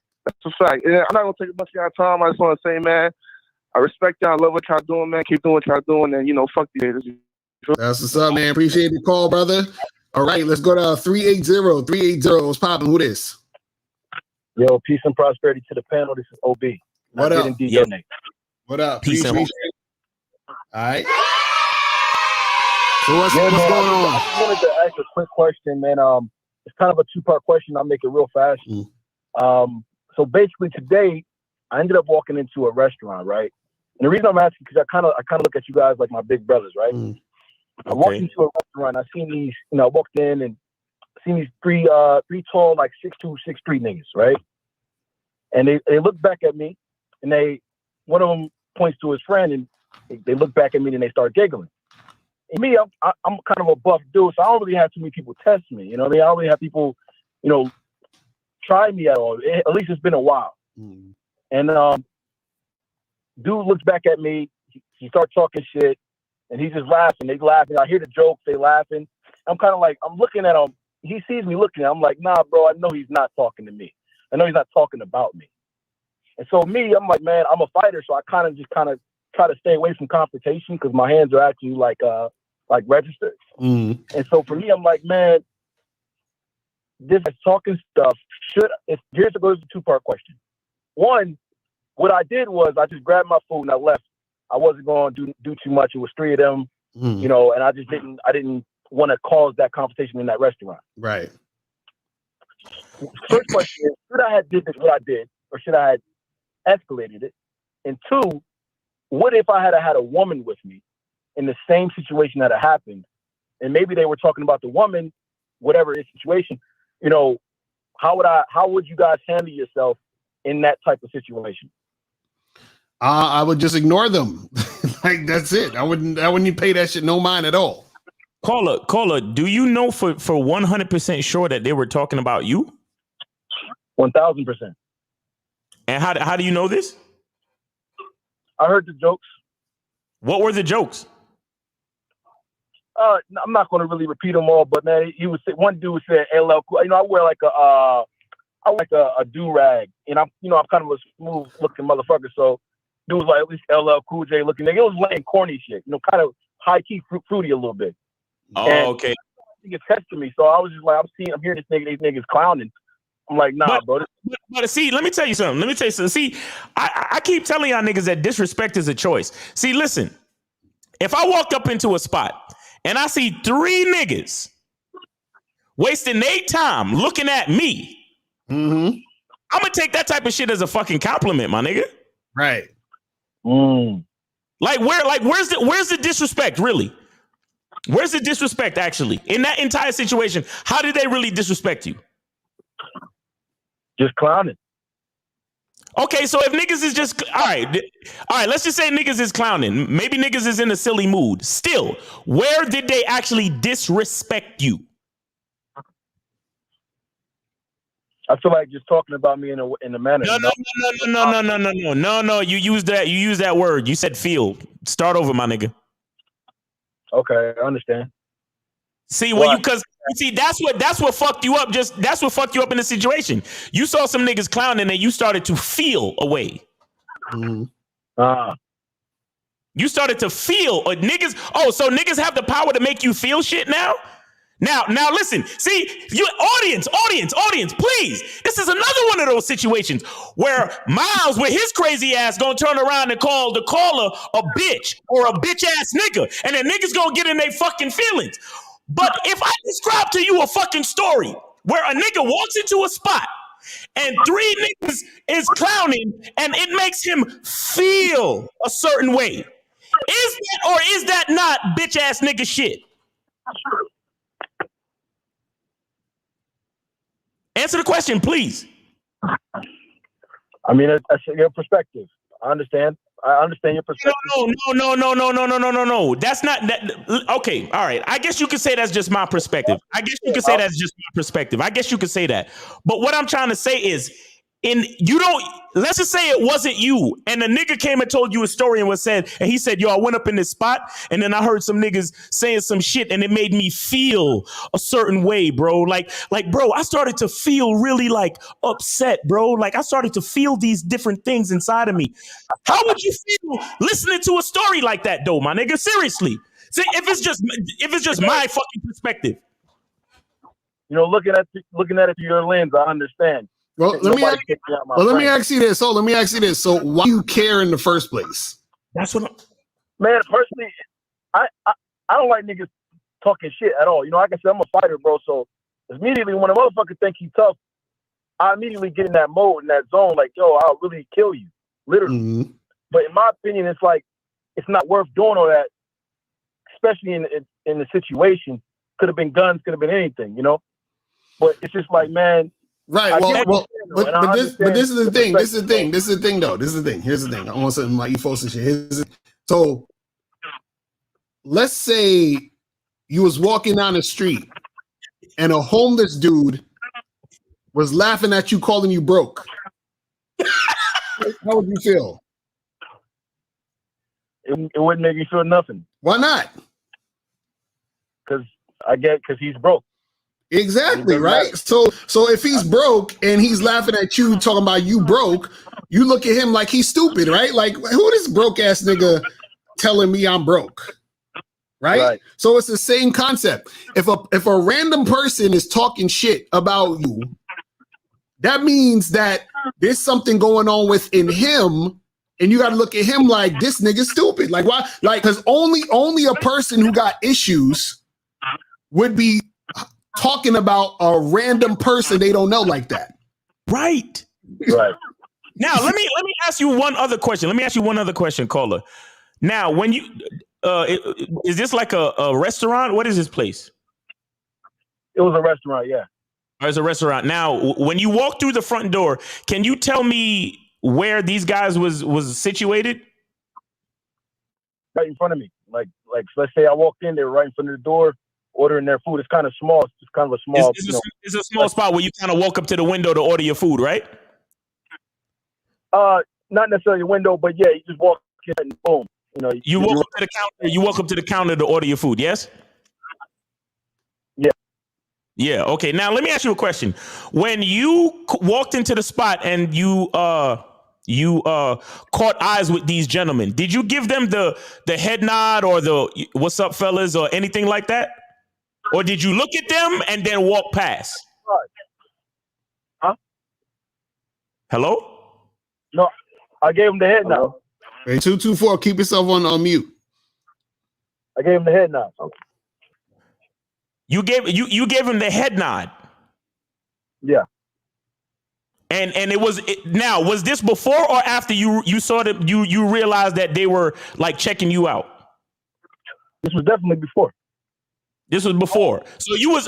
Yeah, I'm not gonna take much of y'all time. I just want to say, man, I respect y'all. I love what y'all doing, man. Keep doing what y'all doing, and fuck these haters. That's what's up, man. Appreciate the call, brother. All right, let's go to 380. 380. What's popping? Who this? Yo, peace and prosperity to the panel. This is OB. What up? What up? Peace and hope. All right. So what's going on? I just wanted to ask a quick question, man. It's kind of a two-part question. I'll make it real fast. So basically today, I ended up walking into a restaurant, right? And the reason I'm asking because I kind of look at you guys like my big brothers, right? I walked into a restaurant. I seen these, I walked in and seen these three tall, like 6'2", 6'3" niggas, right? And they look back at me, and one of them points to his friend, and they look back at me and they start giggling. And me, I'm kind of a buff dude, so I don't really have too many people test me. You know what I mean? I don't really have people, try me at all. At least it's been a while. And dude looks back at me. He starts talking shit, and he's just laughing. They laughing. I hear the jokes. They laughing. I'm kind of like, I'm looking at him. He sees me looking at him. I'm like, nah, bro, I know he's not talking to me. I know he's not talking about me. And so me, I'm like, man, I'm a fighter, so I kind of try to stay away from confrontation because my hands are actually like registered. And so for me, I'm like, man, this is talking stuff. Here's a two-part question. One, what I did was I just grabbed my food and I left. I wasn't going to do too much. It was three of them, and I didn't want to cause that conversation in that restaurant. Right. First question is, should I have did what I did, or should I have escalated it? And two, what if I had a woman with me in the same situation that had happened, and maybe they were talking about the woman, whatever the situation, how would you guys handle yourself in that type of situation? I would just ignore them. Like, that's it. I wouldn't even pay that shit no mind at all. Caller, do you know for 100% sure that they were talking about you? 1,000%. And how do you know this? I heard the jokes. What were the jokes? I'm not going to really repeat them all, but man, one dude said LL Cool. You know, I wear like a do rag, and I'm kind of a smooth looking motherfucker. So, dude was like at least LL Cool J looking. Nigga, it was laying corny shit. You know, kind of high key fruity a little bit. Oh, okay. I think it's testing me. So I was just like, I'm hearing these niggas clowning. I'm like, nah, bro. But see, let me tell you something. See, I keep telling y'all niggas that disrespect is a choice. See, listen, if I walked up into a spot and I see 3 niggas wasting their time looking at me, I'm gonna take that type of shit as a fucking compliment, my nigga. Right. Like where's the disrespect really? Where's the disrespect actually in that entire situation? How did they really disrespect you? Just clowning. Okay, so if niggas is just all right, let's just say niggas is clowning. Maybe niggas is in a silly mood. Still, where did they actually disrespect you? I feel like just talking about me in a manner. No. You use that word. You said feel. Start over, my nigga. Okay, I understand. See, that's what fucked you up. That's what fucked you up in the situation. You saw some niggas clowning and you started to feel a way. You started to feel niggas. Oh, so niggas have the power to make you feel shit now? Now listen, see, you audience, please. This is another one of those situations where Miles with his crazy ass gonna turn around and call the caller a bitch or a bitch ass nigga, and then niggas gonna get in their fucking feelings. But if I describe to you a fucking story where a nigga walks into a spot and 3 niggas is clowning and it makes him feel a certain way, is that or is that not bitch ass nigga shit? Answer the question, please. I mean, that's your perspective. I understand your perspective. No. That's not that. Okay, all right. I guess you could say that's just my perspective. I guess you could say that. But what I'm trying to say is, let's just say it wasn't you, and a nigga came and told you a story and he said, yo, I went up in this spot and then I heard some niggas saying some shit and it made me feel a certain way, bro. Like, bro, I started to feel really like upset, bro. Like I started to feel these different things inside of me. How would you feel listening to a story like that though, my nigga? Seriously. See, if it's just my fucking perspective. You know, looking at it through your lens, I understand. Well, let me ask you this. So why do you care in the first place? That's what man, personally, I don't like niggas talking shit at all. You know, like I said, I'm a fighter, bro. So immediately when a motherfucker think he's tough, I immediately get in that mode, in that zone, like, yo, I'll really kill you. Literally. But in my opinion, it's like it's not worth doing all that, especially in the situation. Could have been guns, could have been anything, you know? But it's just like, man. Right. But this is the thing. Here's the thing. I want something like you folks and shit. So let's say you was walking down the street and a homeless dude was laughing at you, calling you broke. How would you feel? It wouldn't make me feel nothing. Why not? Because he's broke. Exactly, right? So if he's broke and he's laughing at you talking about you broke, you look at him like he's stupid, right? Like, who this broke ass nigga telling me I'm broke? Right? So it's the same concept. If a random person is talking shit about you, that means that there's something going on within him, and you got to look at him like this nigga's stupid. Like why? Like because only a person who got issues would be talking about a random person they don't know like that. Right. Now let me ask you one other question. Caller. Now, when you is this like a restaurant? What is this place? It was a restaurant, yeah. It's a restaurant. Now, when you walk through the front door, can you tell me where these guys was situated? Right in front of me. Like let's say I walked in, they were right in front of the door, ordering their food. It's kind of small. It's kind of a small. It's a small spot where you kind of walk up to the window to order your food, right? Not necessarily a window, but yeah, you just walk in and boom. You know, you walk up to the counter. You walk up to the counter to order your food. Yes. Yeah. Okay. Now let me ask you a question. When you walked into the spot and you caught eyes with these gentlemen, did you give them the head nod or the "What's up, fellas" or anything like that, or did you look at them and then walk past? Huh? Hello? No, I gave him the head nod. Hey, 224, keep yourself on mute. I gave him the head nod. You gave him the head nod. Yeah. And it was now, was this before or after you saw that you realized that they were like checking you out? This was definitely before. This was before. So you was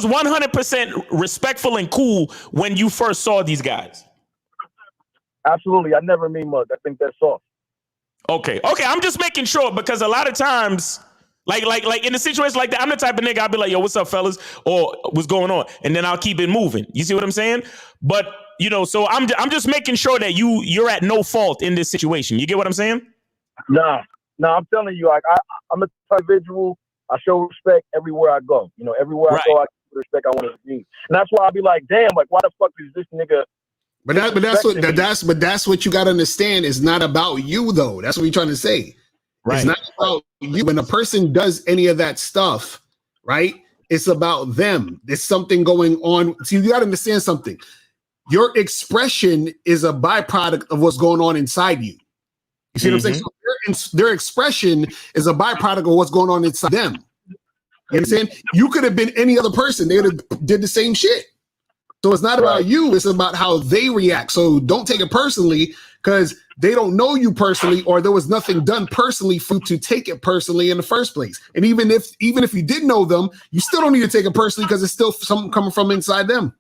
100% respectful and cool when you first saw these guys. Absolutely. I never mean much. I think that's soft. Okay. I'm just making sure, because a lot of times, like in a situation like that, I'm the type of nigga, I'll be like, yo, what's up, fellas? Or what's going on? And then I'll keep it moving. You see what I'm saying? But, so I'm just making sure that you're at no fault in this situation. You get what I'm saying? Nah, I'm telling you, like, I'm a type of individual. I show respect everywhere I go. Everywhere I go, I give the respect I want to be. And that's why I'll be like, damn, like, why the fuck is this nigga? But that's what you got to understand. It's not about you, though. That's what we're trying to say. Right. It's not about you. When a person does any of that stuff, right? It's about them. There's something going on. See, you got to understand something. Your expression is a byproduct of what's going on inside you. You see what I'm saying? So their expression is a byproduct of what's going on inside them. You understand? You could have been any other person. They would have did the same shit. So it's not about you. It's about how they react. So don't take it personally, because they don't know you personally, or there was nothing done personally for you to take it personally in the first place. And even if you did know them, you still don't need to take it personally, because it's still something coming from inside them.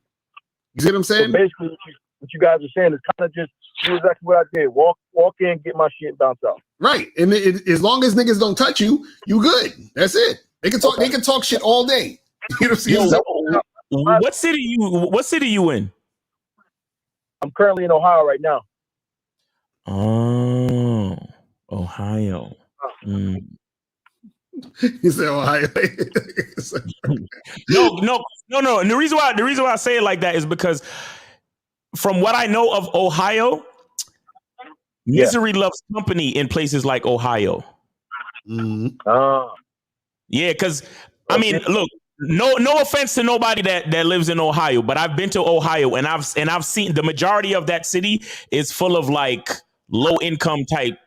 You see what I'm saying? So basically, what you guys are saying is kind of just do exactly what I did. Walk in, get my shit, bounce out. Right. And as long as niggas don't touch you, you good. That's it. They can talk. They can talk shit all day. You know what I'm saying? What city you in? I'm currently in Ohio right now. Oh, Ohio. You said Ohio. No. And the reason why I say it like that is because from what I know of Ohio, misery loves company in places like Ohio. Yeah, because I mean, look, no offense to nobody that lives in Ohio, but I've been to Ohio and I've seen the majority of that city is full of like low income type.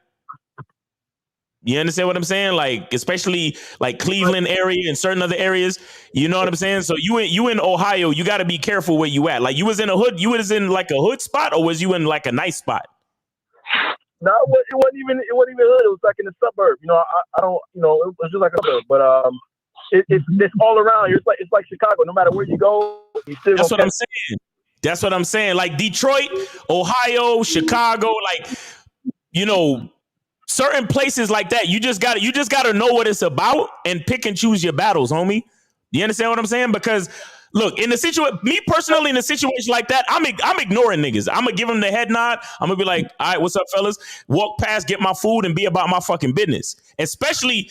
You understand what I'm saying? Like, especially like Cleveland area and certain other areas. You know what I'm saying? So you in Ohio, you got to be careful where you at. Like, you was in a hood, you was in like a hood spot, or was you in like a nice spot? No, it wasn't even hood. It was like in the suburb. I don't. It was just like a suburb. But it's all around here. It's like Chicago. No matter where you go, you still. That's what I'm saying. That's what I'm saying. Like Detroit, Ohio, Chicago, like certain places like that. You just gotta know what it's about and pick and choose your battles, homie. You understand what I'm saying? Because look, me personally, in a situation like that, I'm ignoring niggas. I'm gonna give them the head nod. I'm gonna be like, all right, what's up, fellas? Walk past, get my food, and be about my fucking business. Especially,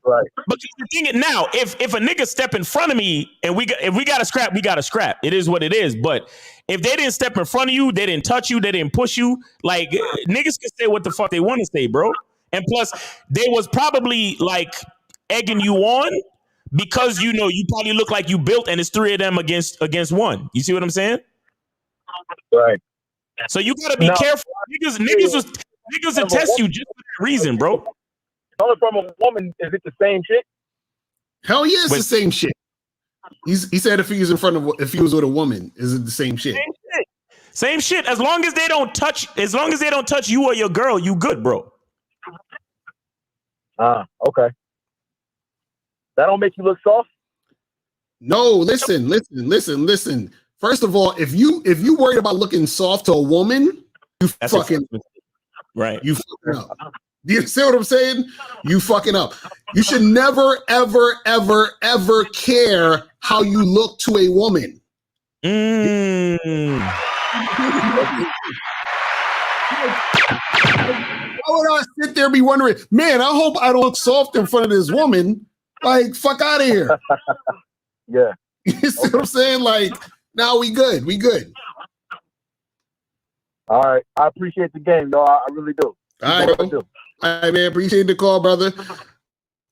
right? But the thing is, now, if a nigga step in front of me and if we got to scrap, we got to scrap. It is what it is. But if they didn't step in front of you, they didn't touch you, they didn't push you, like, niggas can say what the fuck they want to say, bro. And plus, they was probably like egging you on because you probably look like you built, and it's three of them against one. You see what I'm saying? Right. So you gotta be careful. Niggas will test you just for that reason, bro. Coming from a woman, is it the same shit? Hell yeah, it's the same shit. He said if he was with a woman, is it the same shit? Same shit. As long as they don't touch you or your girl, you good, bro. Okay. That don't make you look soft? No, listen. First of all, if you worried about looking soft to a woman, you fucking right. You fucking up. Do you see what I'm saying? You fucking up. You should never, ever, ever, ever care how you look to a woman. Why would I sit there and be wondering, man, I hope I don't look soft in front of this woman? Like, fuck out of here. Yeah. You see what I'm saying? Like, now we good. We good. All right. I appreciate the game, though. I really do. All right, bro. All right, man. Appreciate the call, brother.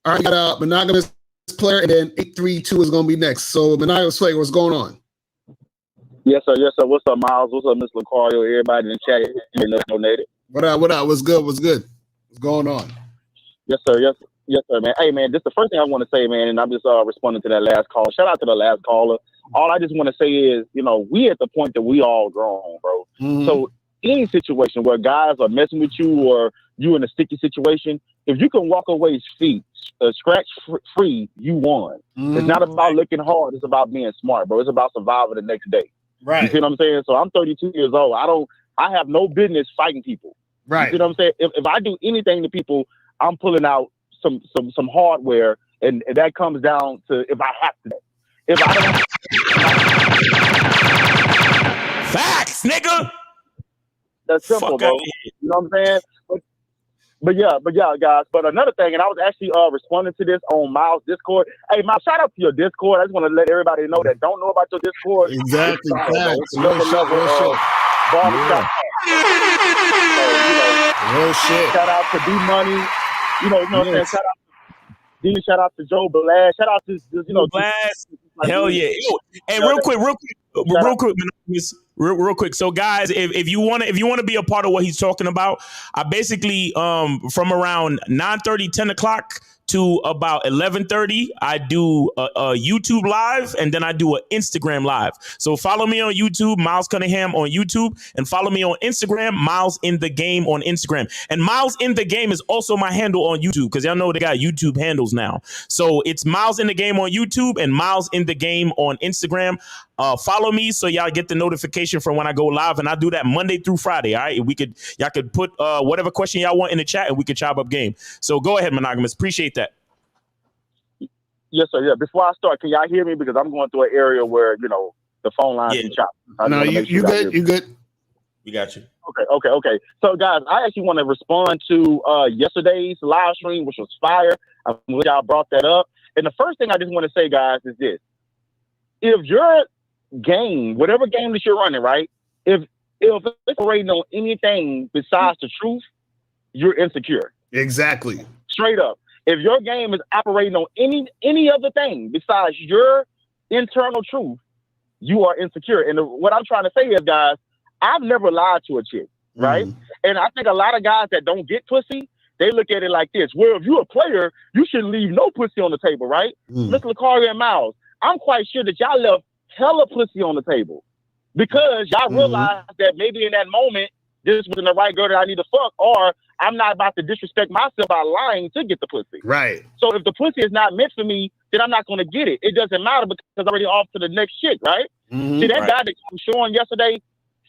All right, we got a monogamous player, and then 832 is going to be next. So, monogamous player, what's going on? Yes, sir. Yes, sir. What's up, Miles? What's up, Mr. Lucario? Everybody in the chat. Donated. What up? What up? What's good? What's good? What's going on? Yes, sir. Yes, sir, man. Hey, man, this is the first thing I want to say, man, and I'm just responding to that last call. Shout out to the last caller. All I just want to say is, we at the point that we all grown, bro. Mm-hmm. So any situation where guys are messing with you or you in a sticky situation, if you can walk away scratch free, you won. Mm-hmm. It's not about looking hard. It's about being smart, bro. It's about surviving the next day. Right. You see what I'm saying? So I'm 32 years old. I have no business fighting people. Right. You see what I'm saying? If I do anything to people, I'm pulling out some hardware, and that comes down to if I have to. If I don't. Facts, nigga. That's simple, bro. You know what I'm saying? But yeah, guys. But another thing, and I was actually responding to this on Miles' Discord. Hey, Miles, shout out to your Discord. I just want to let everybody know that don't know about your Discord. Exactly. It's another level of barbershop. Real shit. Shout out to D Money. You know what I'm saying? Shout out to D. Shout out to Joe Blast. Shout out to Blast. Hell yeah. Hey, real quick. Real quick. So guys, if you want to be a part of what he's talking about, I basically from around 9:30, 10 o'clock to about 11:30, I do a YouTube live, and then I do an Instagram live. So follow me on YouTube, Miles Cunningham on YouTube, and follow me on Instagram, Miles in the Game on Instagram. And Miles in the Game is also my handle on YouTube, because y'all know they got YouTube handles now. So it's Miles in the Game on YouTube and Miles in the Game on Instagram. Follow me so y'all get the notification from when I go live, and I do that Monday through Friday. All right, y'all could put whatever question y'all want in the chat, and we could chop up game. So go ahead, Monogamous. Appreciate that. Yes, sir. Yeah. Before I start, can y'all hear me? Because I'm going through an area where the phone lines can chop. No, you good. You good. We got you. Okay. So, guys, I actually want to respond to yesterday's live stream, which was fire. I'm glad y'all brought that up. And the first thing I just want to say, guys, is this: if your game, whatever game that you're running, right? If it's operating on anything besides the truth, you're insecure. Exactly. Straight up. If your game is operating on any other thing besides your internal truth, you are insecure. And what I'm trying to say is, guys, I've never lied to a chick, right? And I think a lot of guys that don't get pussy, they look at it like this: well, if you're a player, you shouldn't leave no pussy on the table, right? Mr. Lucario and Miles, I'm quite sure that y'all left hella pussy on the table because y'all realized that maybe in that moment, this wasn't the right girl that I need to fuck, or I'm not about to disrespect myself by lying to get the pussy. Right. So if the pussy is not meant for me, then I'm not going to get it. It doesn't matter because I'm already off to the next chick, right? See, that guy that I'm showing yesterday,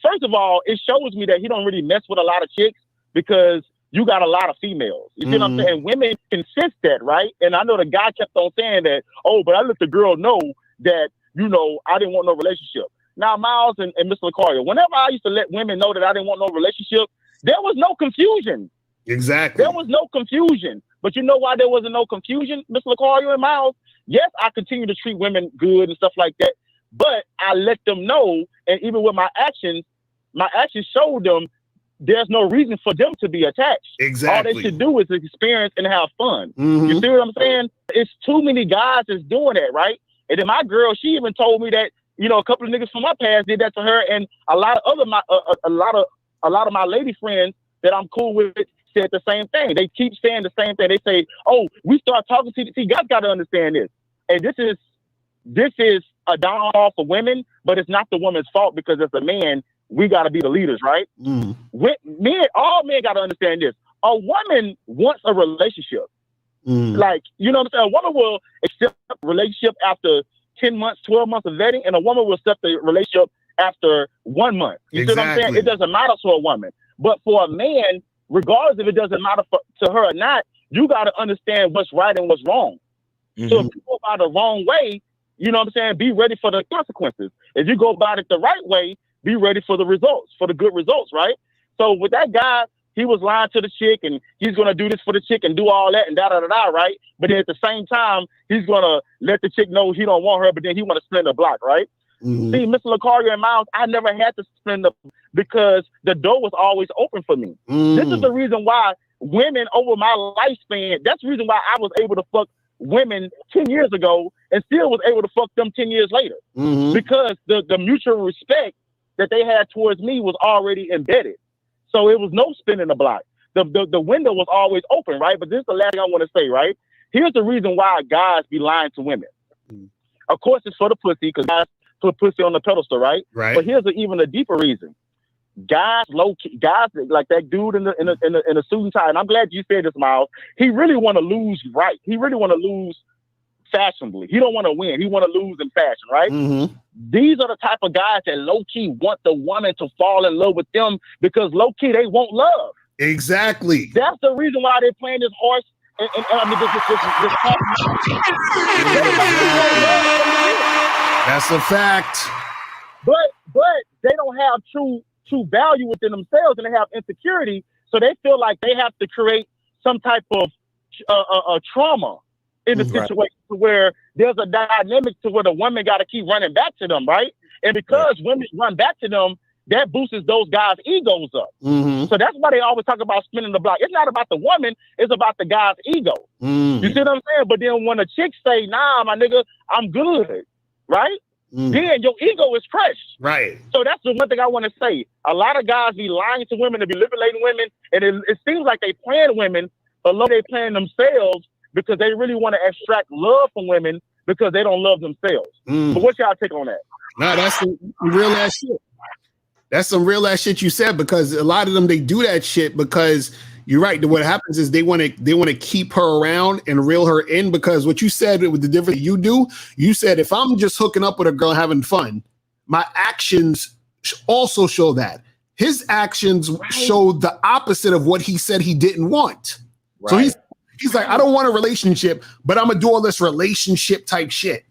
first of all, it shows me that he don't really mess with a lot of chicks because you got a lot of females. You see what I'm saying? Women can sense that, right? And I know the guy kept on saying that, but I let the girl know that, I didn't want no relationship. Now, Miles and Mr. Lucario, whenever I used to let women know that I didn't want no relationship, there was no confusion. Exactly. There was no confusion. But you know why there wasn't no confusion, Mr. Lucario and Miles? Yes, I continue to treat women good and stuff like that, but I let them know, and even with my actions showed them there's no reason for them to be attached. Exactly. All they should do is experience and have fun. You see what I'm saying? It's too many guys that's doing that, right? And then my girl, she even told me that, a couple of niggas from my past did that to her, and a lot of my lady friends that I'm cool with said the same thing. They keep saying the same thing. They say, we start talking to see, guys got to understand this. And this is a downfall for women, but it's not the woman's fault because as a man, we got to be the leaders, right? All men got to understand this. A woman wants a relationship. Like, you know what I'm saying? A woman will accept a relationship after 10 months, 12 months of vetting, and a woman will accept the relationship after 1 month. You see what I'm saying? It doesn't matter to a woman. But for a man, regardless if it doesn't matter to her or not, you got to understand what's right and what's wrong. So if you go by the wrong way, you know what I'm saying, be ready for the consequences. If you go about it the right way, be ready for the results, for the good results, right? So with that guy, he was lying to the chick and he's going to do this for the chick and do all that and da-da-da-da, right? But then at the same time, he's going to let the chick know he don't want her, but then he want to spin the block, right? Mm-hmm. See, Mr. Lucario and Miles, I never had to spin the because the door was always open for me. This is the reason why women over my lifespan, that's the reason why I was able to fuck women 10 years ago and still was able to fuck them 10 years later. Because the mutual respect that they had towards me was already embedded. So it was no spinning the block. The window was always open, right? But this is the last thing I want to say, right? Here's the reason why guys be lying to women. Of course, it's for the pussy, because guys put pussy on the pedestal, right? Right. But here's even a deeper reason. Guys, low key, guys like that dude in a suit and tie. And I'm glad you said this, Miles. He really want to lose, right? He really want to lose fashionably. He don't want to win. He want to lose in fashion, right? These are the type of guys that low key want the woman to fall in love with them because low key they want love. Exactly. That's the reason why they're playing this horse. And I mean, That's a fact. But they don't have true value within themselves, and they have insecurity, so they feel like they have to create some type of trauma in the situation where there's a dynamic to where the woman got to keep running back to them, right? And because women run back to them, that boosts those guys' egos up. So that's why they always talk about spinning the block. It's not about the woman, it's about the guy's ego. You see what I'm saying? But then when a chick say, nah, my nigga, I'm good, right? Then your ego is crushed. Right. So that's the one thing I want to say. A lot of guys be lying to women, they be manipulating women, and it seems like they playing women, but they playing themselves because they really want to extract love from women because they don't love themselves. But what's y'all take on that? Nah, that's some real ass shit. That's some real ass shit you said, because a lot of them, they do that shit because you're right. What happens is they want to keep her around and reel her in, because what you said with the difference you do, you said, if I'm just hooking up with a girl having fun, my actions also show that. His actions show the opposite of what he said he didn't want. So he's like, I don't want a relationship, but I'm gonna do all this relationship type shit.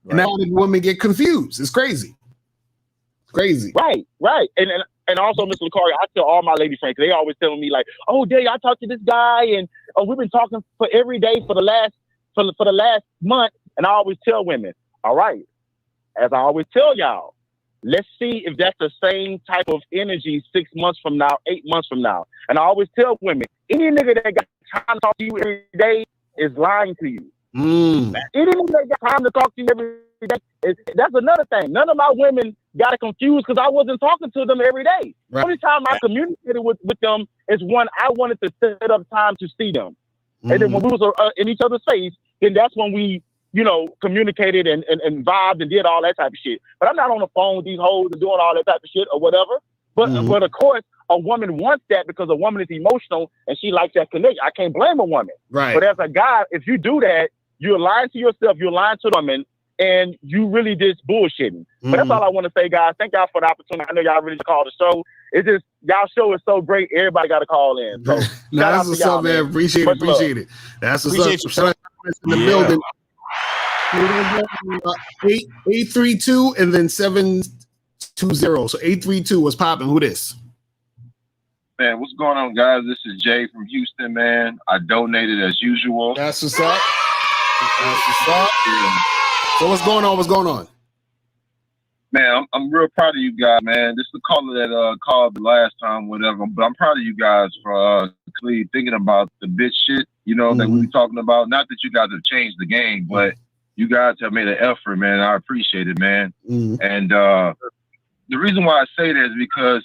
And now the women get confused. It's crazy. Crazy. Right. And also, Mr. Lucario, I tell all my lady friends, they always telling me like, oh, Day, I talked to this guy, and we've been talking for every day for the last month. And I always tell women, all right, as I always tell y'all, let's see if that's the same type of energy 6 months from now, 8 months from now. And I always tell women, any nigga that got time to talk to you every day is lying to you. Any nigga that got time to talk to you every day, that's another thing. None of my women got it confused because I wasn't talking to them every day. The only time I communicated with them is when I wanted to set up time to see them. And then when we was in each other's face, then that's when we, communicated and vibed and did all that type of shit. But I'm not on the phone with these hoes and doing all that type of shit or whatever. But of course, a woman wants that because a woman is emotional and she likes that connection. I can't blame a woman. Right. But as a guy, if you do that, you're lying to yourself, you're lying to the woman, and you really just bullshitting. But that's all I want to say, guys. Thank y'all for the opportunity. I know y'all really called the show. It's just, y'all show is so great. Everybody got to call in. So, that's what's up, man. Appreciate it. That's what's up. Shout out in the building. 832 and then 720. So 832 was popping. Who this? Man, what's going on, guys? This is Jay from Houston, man. I donated as usual. That's what's up. So what's going on? What's going on? Man, I'm real proud of you guys, man. This is the caller that called the last time, whatever. But I'm proud of you guys for thinking about the bitch shit, that we were talking about. Not that you guys have changed the game, but you guys have made an effort, man. I appreciate it, man. And the reason why I say that is because,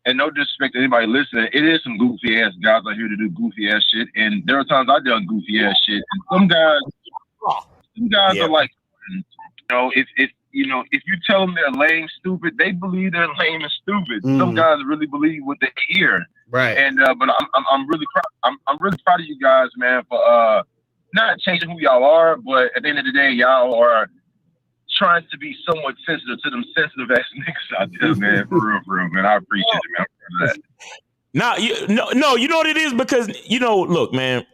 and no disrespect to anybody listening, it is some goofy ass guys out here to do goofy ass shit. And there are times I've done goofy ass shit. And some guys are like, if you tell them they're lame, stupid, they believe they're lame and stupid. Some guys really believe what they hear. Right. And but I'm really proud. I'm really proud of you guys, man, for not changing who y'all are, but at the end of the day, y'all are trying to be somewhat sensitive to them sensitive ass niggas out there, man. For real, man. I appreciate it, man. I'm proud of that. No, you know what it is? Because, look, man.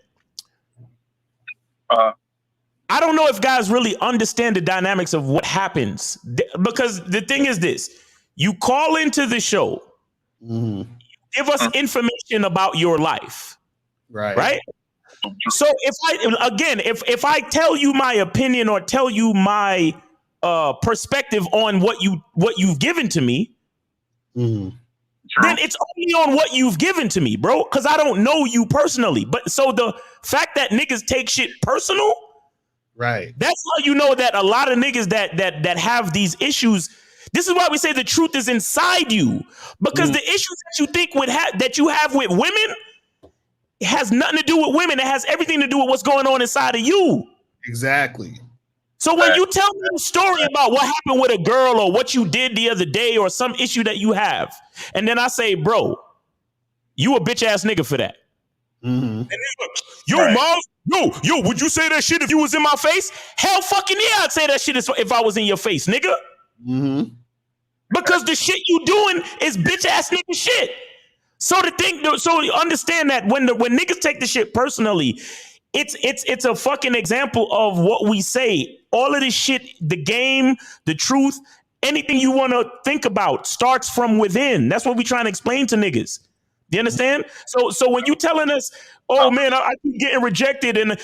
I don't know if guys really understand the dynamics of what happens. Because the thing is this. You call into the show. You give us information about your life. Right. So if I tell you my opinion or tell you my perspective on what you've given to me, then it's only on what you've given to me, bro. Because I don't know you personally. But so the fact that niggas take shit personal, right? That's how you know that a lot of niggas that have these issues. This is why we say the truth is inside you, because the issues that you think that you have with women, it has nothing to do with women. It has everything to do with what's going on inside of you. Exactly. So when you tell me a story about what happened with a girl or what you did the other day or some issue that you have, and then I say, bro, you a bitch ass nigga for that. And yo, Miles, yo, would you say that shit if you was in my face? Hell fucking yeah, I'd say that shit if I was in your face, nigga. Because the shit you doing is bitch ass nigga shit. So understand that when niggas take the shit personally, it's a fucking example of what we say. All of this shit, the game, the truth, anything you want to think about starts from within. That's what we trying to explain to niggas. Do you understand? So when you telling us, oh man, I keep getting rejected and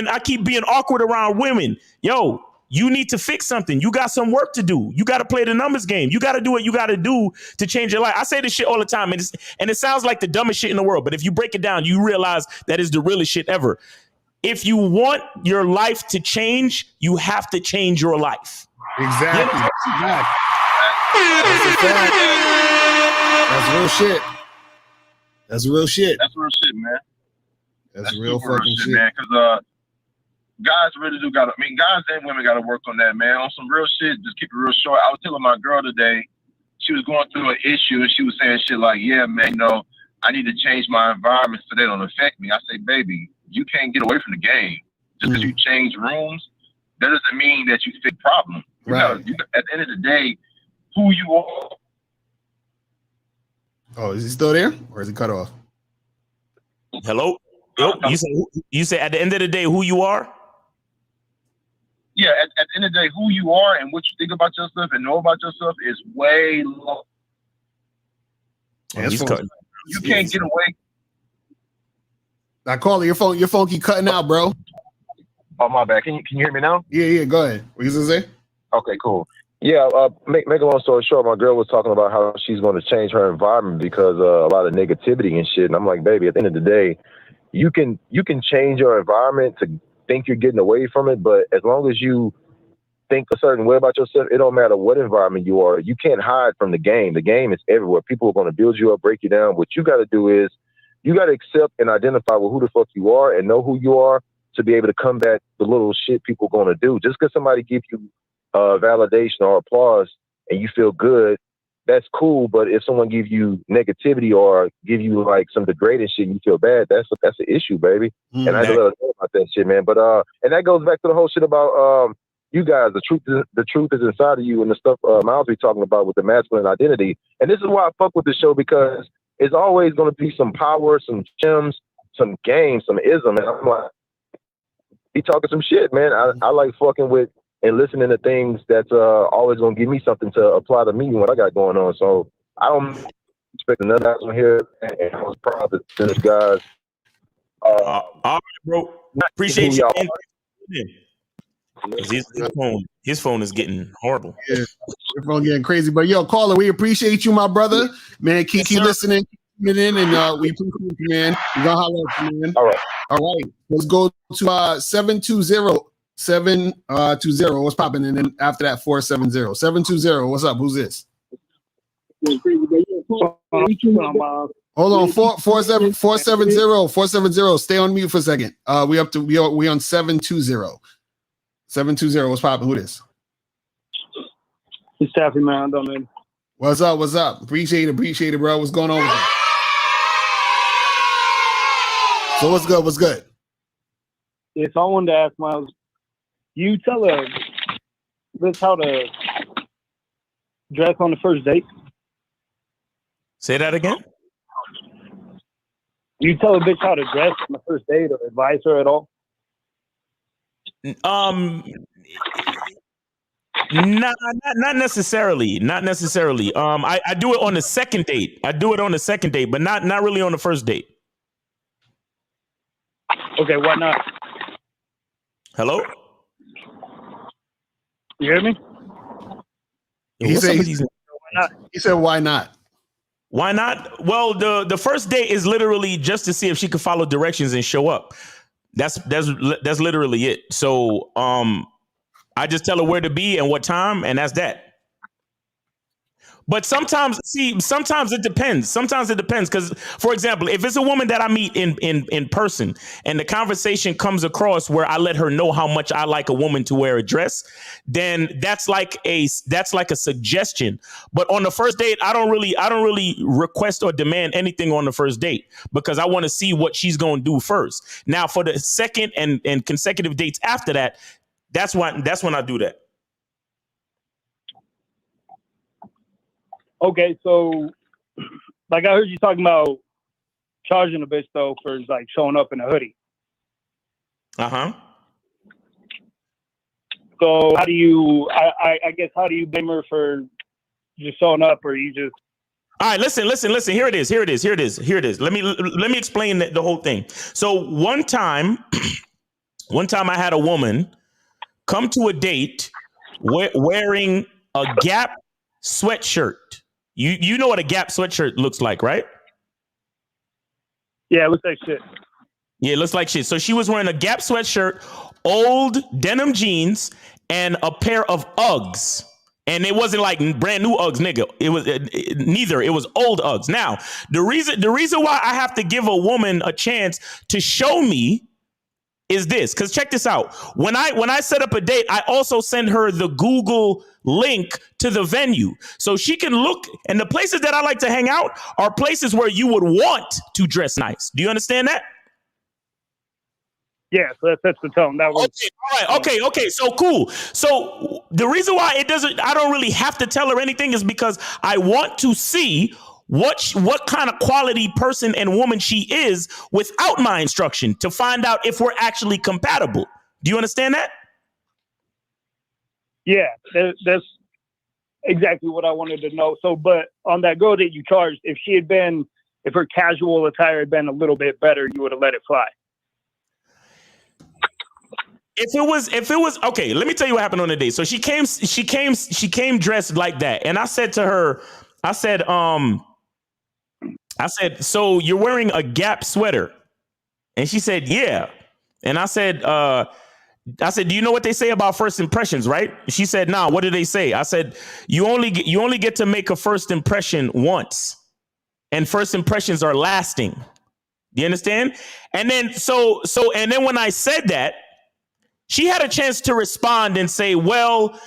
I keep being awkward around women, yo, you need to fix something. You got some work to do. You got to play the numbers game. You got to do what you got to do to change your life. I say this shit all the time, and it sounds like the dumbest shit in the world. But if you break it down, you realize that is the realest shit ever. If you want your life to change, you have to change your life. Exactly. That's real shit. That's real shit. That's real shit, man. That's real fucking shit, man. Because guys really do gotta. I mean, guys and women gotta work on that, man. On some real shit. Just keep it real short. I was telling my girl today, she was going through an issue and she was saying shit like, "Yeah, man, I need to change my environment so they don't affect me." I say, baby, you can't get away from the game. Just because you change rooms, that doesn't mean that you fix the problem. Right. At the end of the day, who you are. Oh, is he still there, or is he cut off? Hello. You say at the end of the day, who you are. Yeah, at the end of the day, who you are and what you think about yourself and know about yourself is way low. You can't get away. Now, Carly, your phone keep cutting out, bro. Oh, my bad. Can you hear me now? Yeah. Go ahead. What you gonna say? Okay, cool. Yeah, make a long story short, my girl was talking about how she's going to change her environment because a lot of negativity and shit. And I'm like, baby, at the end of the day, you can change your environment to think you're getting away from it, but as long as you think a certain way about yourself, it don't matter what environment you are. You can't hide from the game. The game is everywhere. People are going to build you up, break you down. What you got to do is you got to accept and identify with who the fuck you are and know who you are to be able to combat the little shit people are going to do. Just because somebody gives you validation or applause and you feel good, that's cool. But if someone gives you negativity or give you like some degrading shit and you feel bad, that's an issue, baby. And I had to let her know about that shit, man. But and that goes back to the whole shit about you guys. The truth is inside of you, and the stuff Miles be talking about with the masculine identity. And this is why I fuck with the show, because it's always going to be some power, some gems, some game, some ism. And I'm like, he talking some shit, man. I like fucking with and listening to things that's always going to give me something to apply to me what I got going on. So I don't expect another guys on here, and I was proud to finish guys. All right, bro. Appreciate you. His phone is getting horrible. Yeah, your phone getting crazy. But yo, caller, we appreciate you, my brother. Man, keep listening, and we appreciate you, man. We gonna holler at you, man. All right. Let's go to 720. 720. What's popping? And then after that, 470. 720. What's up? Who's this? Hold on. 470. 470. Stay on mute for a second. We on 720. 720. What's popping? Who this? It's Taffy, man. What's up? Appreciate it, bro. What's going on with you? So what's good? If I wanted to ask Miles, you tell a bitch how to dress on the first date? Say that again? You tell a bitch how to dress on the first date or advise her at all? Not necessarily. Not necessarily. I do it on the second date. I do it on the second date, but not really on the first date. Okay, why not? Hello? You hear me? Yo, He what's said, up with these- he said, why not? Why not? Well, the first date is literally just to see if she could follow directions and show up. That's literally it. So I just tell her where to be and what time, and that's that. But sometimes it depends. Sometimes it depends. Because, for example, if it's a woman that I meet in person and the conversation comes across where I let her know how much I like a woman to wear a dress, then that's like a suggestion. But on the first date, I don't really request or demand anything on the first date because I want to see what she's going to do first. Now, for the second and consecutive dates after that, that's when I do that. Okay, so like I heard you talking about charging a bitch though for like showing up in a hoodie. So how do you? I guess how do you blame her for just showing up, or you just? All right, listen. Here it is. Let me explain the whole thing. So one time I had a woman come to a date wearing a Gap sweatshirt. You know what a Gap sweatshirt looks like, right? Yeah, it looks like shit. Yeah, it looks like shit. So she was wearing a Gap sweatshirt, old denim jeans, and a pair of Uggs. And it wasn't like brand new Uggs, nigga. It was neither. It was old Uggs. Now, the reason why I have to give a woman a chance to show me is this, because check this out. When I set up a date, I also send her the Google link to the venue so she can look. And the places that I like to hang out are places where you would want to dress nice. Do you understand that? Yeah, so that sets the tone. That was Okay. So cool. So the reason why I don't really have to tell her anything is because I want to see what kind of quality person and woman she is without my instruction to find out if we're actually compatible. Do you understand that? Yeah, that's exactly what I wanted to know. So, but on that girl that you charged, if her casual attire had been a little bit better, you would have let it fly. If it was okay, let me tell you what happened on the date. So she came dressed like that, and I said to her, I said, so you're wearing a Gap sweater, and she said, yeah, and I said, do you know what they say about first impressions, right? She said, nah, what do they say? I said, you only get to make a first impression once, and first impressions are lasting. Do you understand? And then and then when I said that, she had a chance to respond and say, well,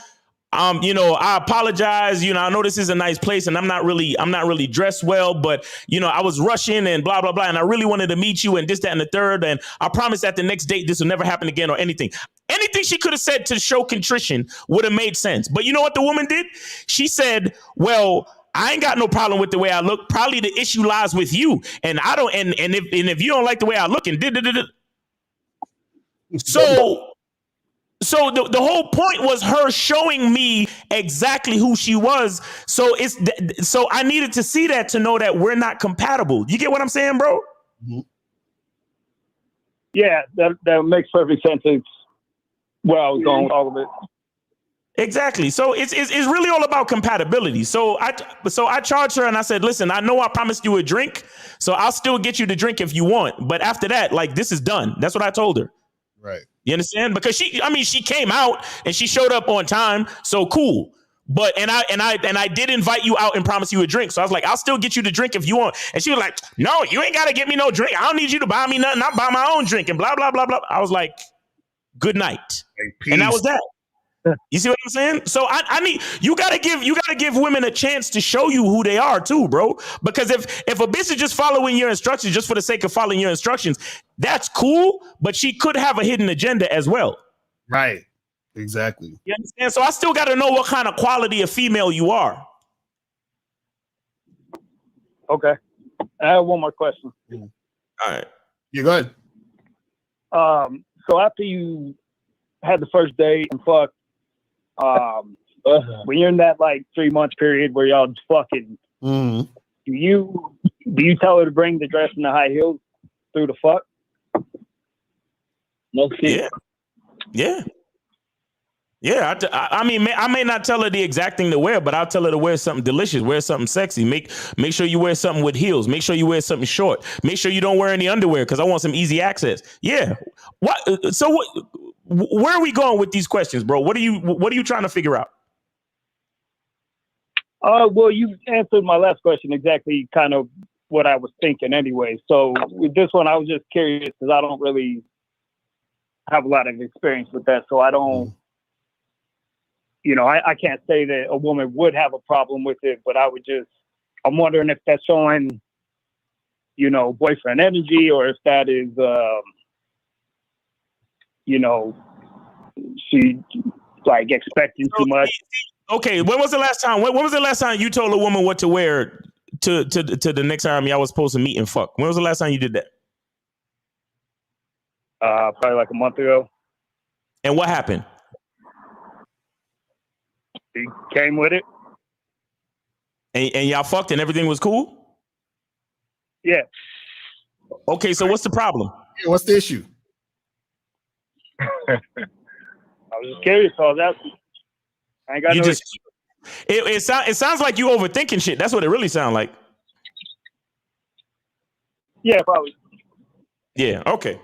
I apologize. I know this is a nice place and I'm not really dressed well, but I was rushing and blah, blah, blah. And I really wanted to meet you and this, that, and the third. And I promise that the next date, this will never happen again or anything. Anything she could have said to show contrition would have made sense. But you know what the woman did? She said, well, I ain't got no problem with the way I look. Probably the issue lies with you. And I don't, and if you don't like the way I look and So the whole point was her showing me exactly who she was. So I needed to see that to know that we're not compatible. You get what I'm saying, bro? Mm-hmm. Yeah, that makes perfect sense. It's where I was going with all of it. Exactly. So it's really all about compatibility. So I charged her and I said, listen, I know I promised you a drink, so I'll still get you the drink if you want. But after that, like, this is done. That's what I told her. Right. You understand? Because she came out and she showed up on time. So cool. But and I did invite you out and promise you a drink. So I was like, I'll still get you the drink if you want. And she was like, no, you ain't got to get me no drink. I don't need you to buy me nothing. I'll buy my own drink and blah, blah, blah, blah. I was like, good night. Hey, and that was that. You see what I'm saying? So I need you gotta give women a chance to show you who they are too, bro. Because if a bitch is just following your instructions just for the sake of following your instructions, that's cool, but she could have a hidden agenda as well. Right. Exactly. You understand? So I still gotta know what kind of quality of female you are. Okay. I have one more question. All right. You're good. So after you had the first date and fucked, when you're in that like 3-month period where y'all just fucking, do you tell her to bring the dress and the high heels through the fuck? No shit. Yeah, I mean, I may not tell her the exact thing to wear, but I'll tell her to wear something delicious, wear something sexy. Make sure you wear something with heels. Make sure you wear something short. Make sure you don't wear any underwear because I want some easy access. Yeah. What? So what? Where are we going with these questions, bro? What are you trying to figure out? Well, you answered my last question exactly, kind of what I was thinking anyway. So with this one, I was just curious because I don't really have a lot of experience with that, so I don't. You know, I can't say that a woman would have a problem with it, but I'm wondering if that's showing, you know, boyfriend energy, or if that is, you know, she like expecting too much. Okay, when was the last time? When was the last time you told a woman what to wear to the next time y'all was supposed to meet and fuck? When was the last time you did that? Probably like a month ago. And what happened? He came with it. And y'all fucked and everything was cool? Yeah. Okay, so what's the problem? Yeah, what's the issue? I was just curious, so I was asking. I ain't got no issue. It sounds like you overthinking shit. That's what it really sounds like. Yeah, probably. Yeah, okay.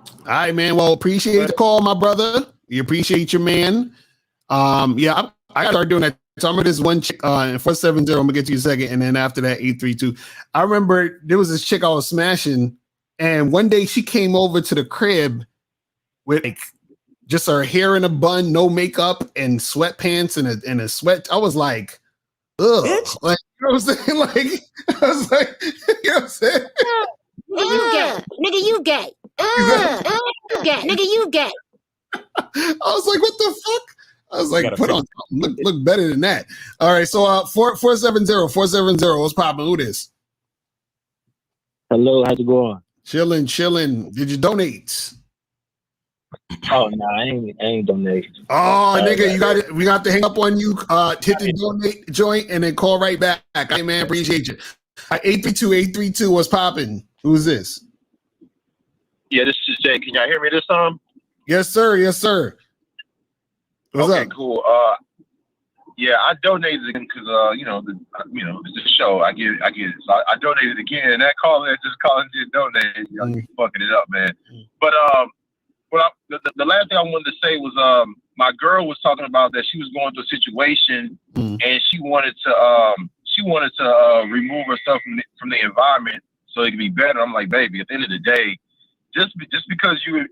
All right, man. Well, appreciate the call, my brother. You appreciate your man. Yeah, I gotta start doing that. So I'm this one chick 470. I'm gonna get to you in a second, and then after that 832. I remember there was this chick I was smashing, and one day she came over to the crib with like just her hair in a bun, no makeup, and sweatpants and a sweat. I was like, ugh, like, you know what I'm saying? Like, I was like, you know what I'm saying? Nigga, you gay. Nigga, you gay. I was like, what the fuck? I was like, put on, look better than that. All right, so 470, what's popping? Who this? Hello, how's it going? Chilling. Did you donate? Oh no, I ain't donate. Oh, nigga, we got to hang up on you. Hit the donate joint and then call right back. Hey man, appreciate you. 832, what's popping? Who's this? Yeah, this is Jay. Can y'all hear me this time? Yes, sir. What's okay, up? Cool. Yeah, I donated again because it's a show. I get it. So I donated again, and that caller just calling to donate. You fucking it up, man. But the last thing I wanted to say was my girl was talking about that she was going through a situation and she wanted to remove herself from the environment so it could be better. I'm like, baby, at the end of the day, just because you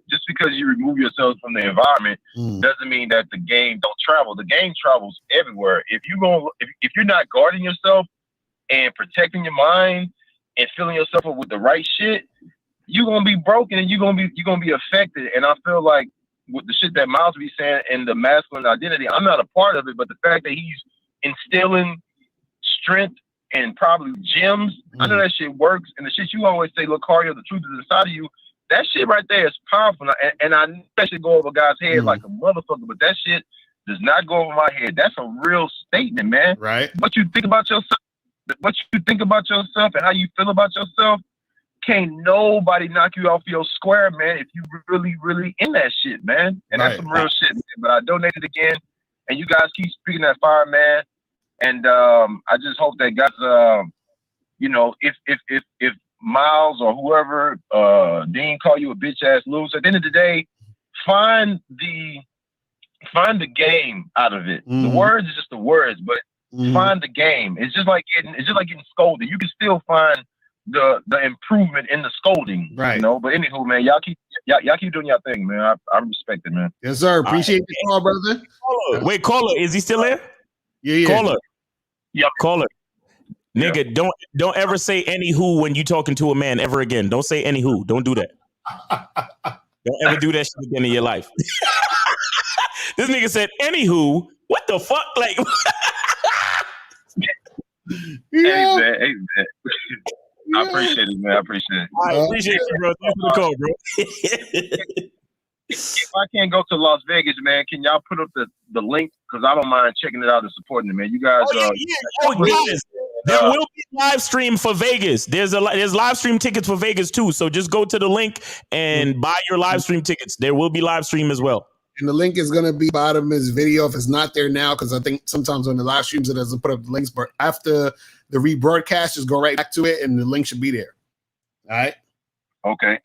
remove yourself from the environment doesn't mean that the game don't travel. The game travels everywhere. If you're not guarding yourself and protecting your mind and filling yourself up with the right shit, you're gonna be broken and you're gonna be affected. And I feel like with the shit that Miles be saying and the masculine identity, I'm not a part of it, but the fact that he's instilling strength and probably gems, I know that shit works. And the shit you always say, look, Cario, the truth is inside of you. That shit right there is powerful, and I especially go over a guy's head like a motherfucker. But that shit does not go over my head. That's a real statement, man. Right. What you think about yourself, and how you feel about yourself, can't nobody knock you off your square, man. If you really, really in that shit, man. And that's some real shit. Man. But I donated again, and you guys keep speaking that fire, man. And I just hope that guys, if Miles or whoever, Dean call you a bitch ass loser. At the end of the day, find the game out of it. The words is just the words, but find the game. It's just like getting scolded. You can still find the improvement in the scolding, right? You know. But anywho, man, y'all keep doing your thing, man. I respect it, man. Yes, sir. Appreciate the call, brother. Wait, caller, is he still there? Yeah. Caller. Yep. Caller. Nigga, don't ever say anywho when you talking to a man ever again. Don't say anywho. Don't do that. Don't ever do that shit again in your life. This nigga said anywho. What the fuck? Like, Hey man. I appreciate it, man. I appreciate it. I appreciate you, bro. Thanks for the call, bro. I can't go to Las Vegas, man, can y'all put up the link? Because I don't mind checking it out and supporting it, man. You guys. Guys, there will be live stream for Vegas. There's live stream tickets for Vegas too. So just go to the link and buy your live stream tickets. There will be live stream as well. And the link is going to be bottom of this video if it's not there now, because I think sometimes when the live streams it doesn't put up the links. But after the rebroadcast, just go right back to it, and the link should be there. All right. Okay.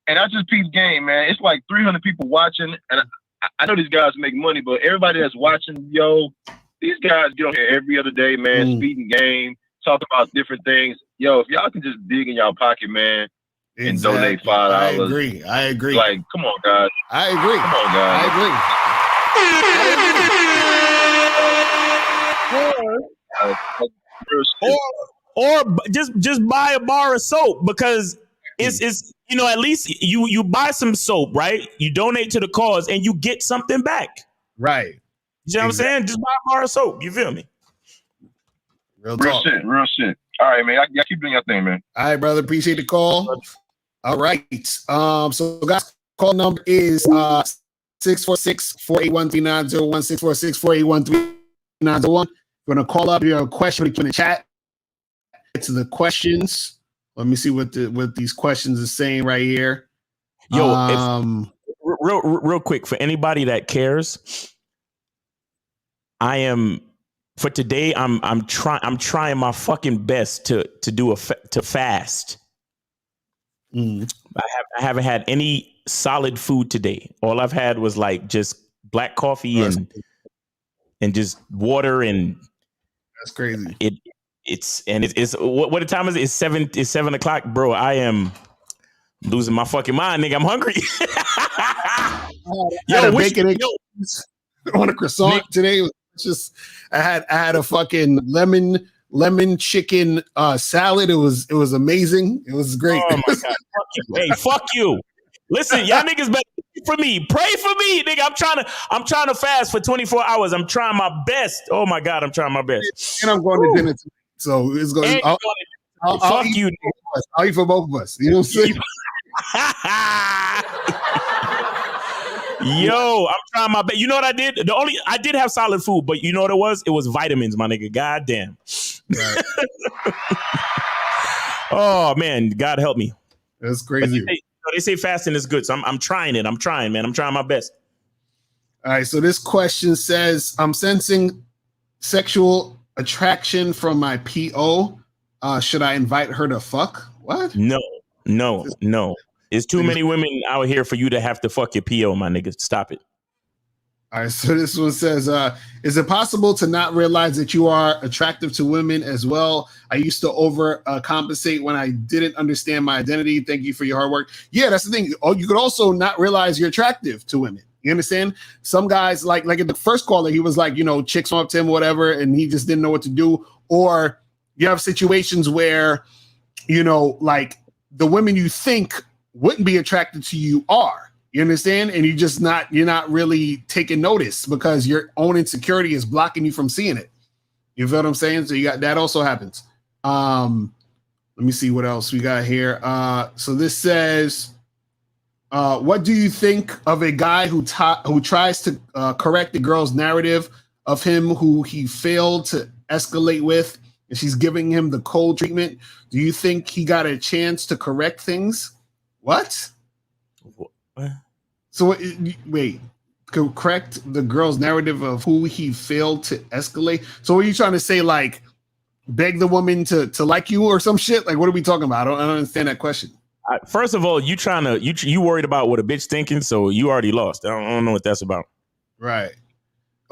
And I just peeped game, man. It's like 300 people watching, and I know these guys make money, but everybody that's watching, these guys get on here every other day, man, speeding game, talk about different things. Yo, if y'all can just dig in y'all pocket, man, and donate $5. I agree. Like, come on, guys. I agree. Come on, guys. Or just buy a bar of soap, because it's at least you buy some soap, right? You donate to the cause and you get something back. Right. You know what I'm saying? Just buy a bar of soap. You feel me? Real shit. All right, man. Y'all keep doing your thing, man. All right, brother. Appreciate the call. All right. So guys, call number is 646-481-3901, 646-481-3901. We're going to call up your question in the chat. Get to the questions. Let me see what these questions are saying right here. Yo, real quick, for anybody that cares, I am for today. I'm trying my fucking best to fast. I haven't had any solid food today. All I've had was like just black coffee and just water, and that's crazy. It's what the time is it? It's 7 o'clock, bro. I am losing my fucking mind, nigga. I'm hungry. On a croissant today. It was just I had a fucking lemon chicken salad. It was amazing. It was great. Oh my god! Hey, fuck you. Listen, y'all niggas better pray for me. Pray for me, nigga. I'm trying to fast for 24 hours. I'm trying my best. Oh my god, I'm trying my best. And I'm going to dinner tonight. So it's going to fuck you. I'll eat for both of us. You know what I'm saying? Yo, I'm trying my best. You know what I did? I did have solid food, but you know what it was? It was vitamins, my nigga. God damn. Right. Oh man, God help me. That's crazy. They say fasting is good, so I'm trying it. I'm trying, man. I'm trying my best. All right. So this question says, I'm sensing sexual attraction from my PO. Should I invite her to fuck? What? No. There's too many women out here for you to have to fuck your PO, my nigga. Stop it. All right. So this one says, is it possible to not realize that you are attractive to women as well? I used to overcompensate when I didn't understand my identity. Thank you for your hard work. Yeah, that's the thing. Oh, you could also not realize you're attractive to women. You understand? Some guys, like in the first caller, he was like, chicks went up to him, whatever, and he just didn't know what to do. Or you have situations where, like the women you think wouldn't be attracted to you are. You understand? And you're not really taking notice because your own insecurity is blocking you from seeing it. You feel what I'm saying? So that also happens. Let me see what else we got here. So this says, what do you think of a guy who tries to correct the girl's narrative of him who he failed to escalate with, and she's giving him the cold treatment? Do you think he got a chance to correct things? What? So wait, correct the girl's narrative of who he failed to escalate. So are you trying to say, like, beg the woman to like you or some shit? Like, what are we talking about? I don't understand that question. First of all, you worried about what a bitch thinking, so you already lost. I don't know what that's about. Right.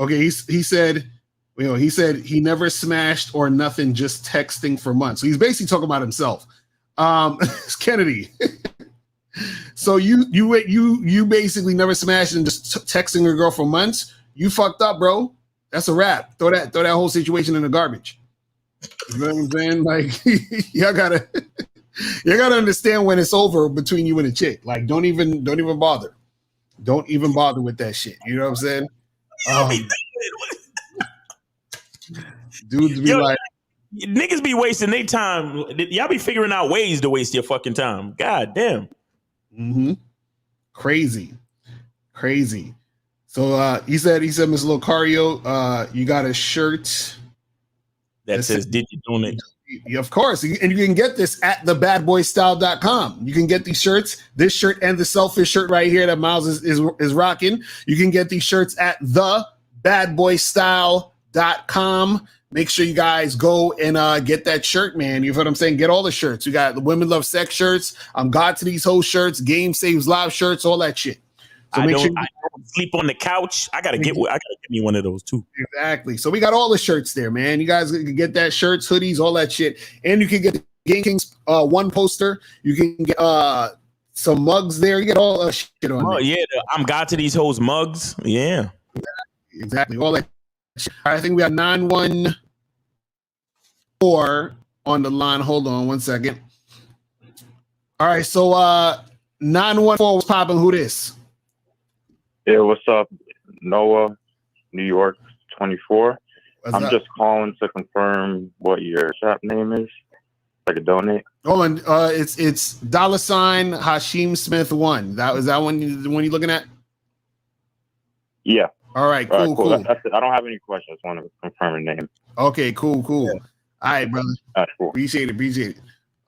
Okay. He said he never smashed or nothing, just texting for months. So he's basically talking about himself. It's Kennedy. So you basically never smashed and just texting your girl for months. You fucked up, bro. That's a wrap. Throw that whole situation in the garbage. You know what I'm saying? Like, y'all gotta understand when it's over between you and a chick. Like, don't even bother. Don't even bother with that shit. You know what I'm saying? Dudes be like, niggas be wasting their time. Y'all be figuring out ways to waste your fucking time. God damn. Mm-hmm. Crazy. Crazy. So he said, Mr. Locario, you got a shirt that says "Did you donate?" Yeah, of course. And you can get this at thebadboystyle.com. You can get these shirts, this shirt and the selfish shirt right here that Miles is rocking. You can get these shirts at thebadboystyle.com. Make sure you guys go and get that shirt, man. You know what I'm saying? Get all the shirts. You got the Women Love Sex shirts, God to These Hoes shirts, Game Saves Live shirts, all that shit. So I make sure don't sleep on the couch. I gotta get me one of those too. Exactly. So we got all the shirts there, man. You guys can get that shirts, hoodies, all that shit, and you can get the Game Kings one poster. You can get some mugs there. You get all that shit on. Oh there. yeah, I'm God to These Hoes mugs. Yeah, exactly. All that. Shit. I think we got 914 on the line. Hold on one second. All right, so 914 was popping. Who this? Yeah, what's up? Noah, New York 24. I'm just calling to confirm what your shop name is. I could donate. Oh, and it's $ Hashim Smith 1. Is that one the one you're looking at? Yeah. All right, cool. That's it. I don't have any questions. I want to confirm your name. Okay, cool. Yeah. All right, brother. All right, cool. Appreciate it.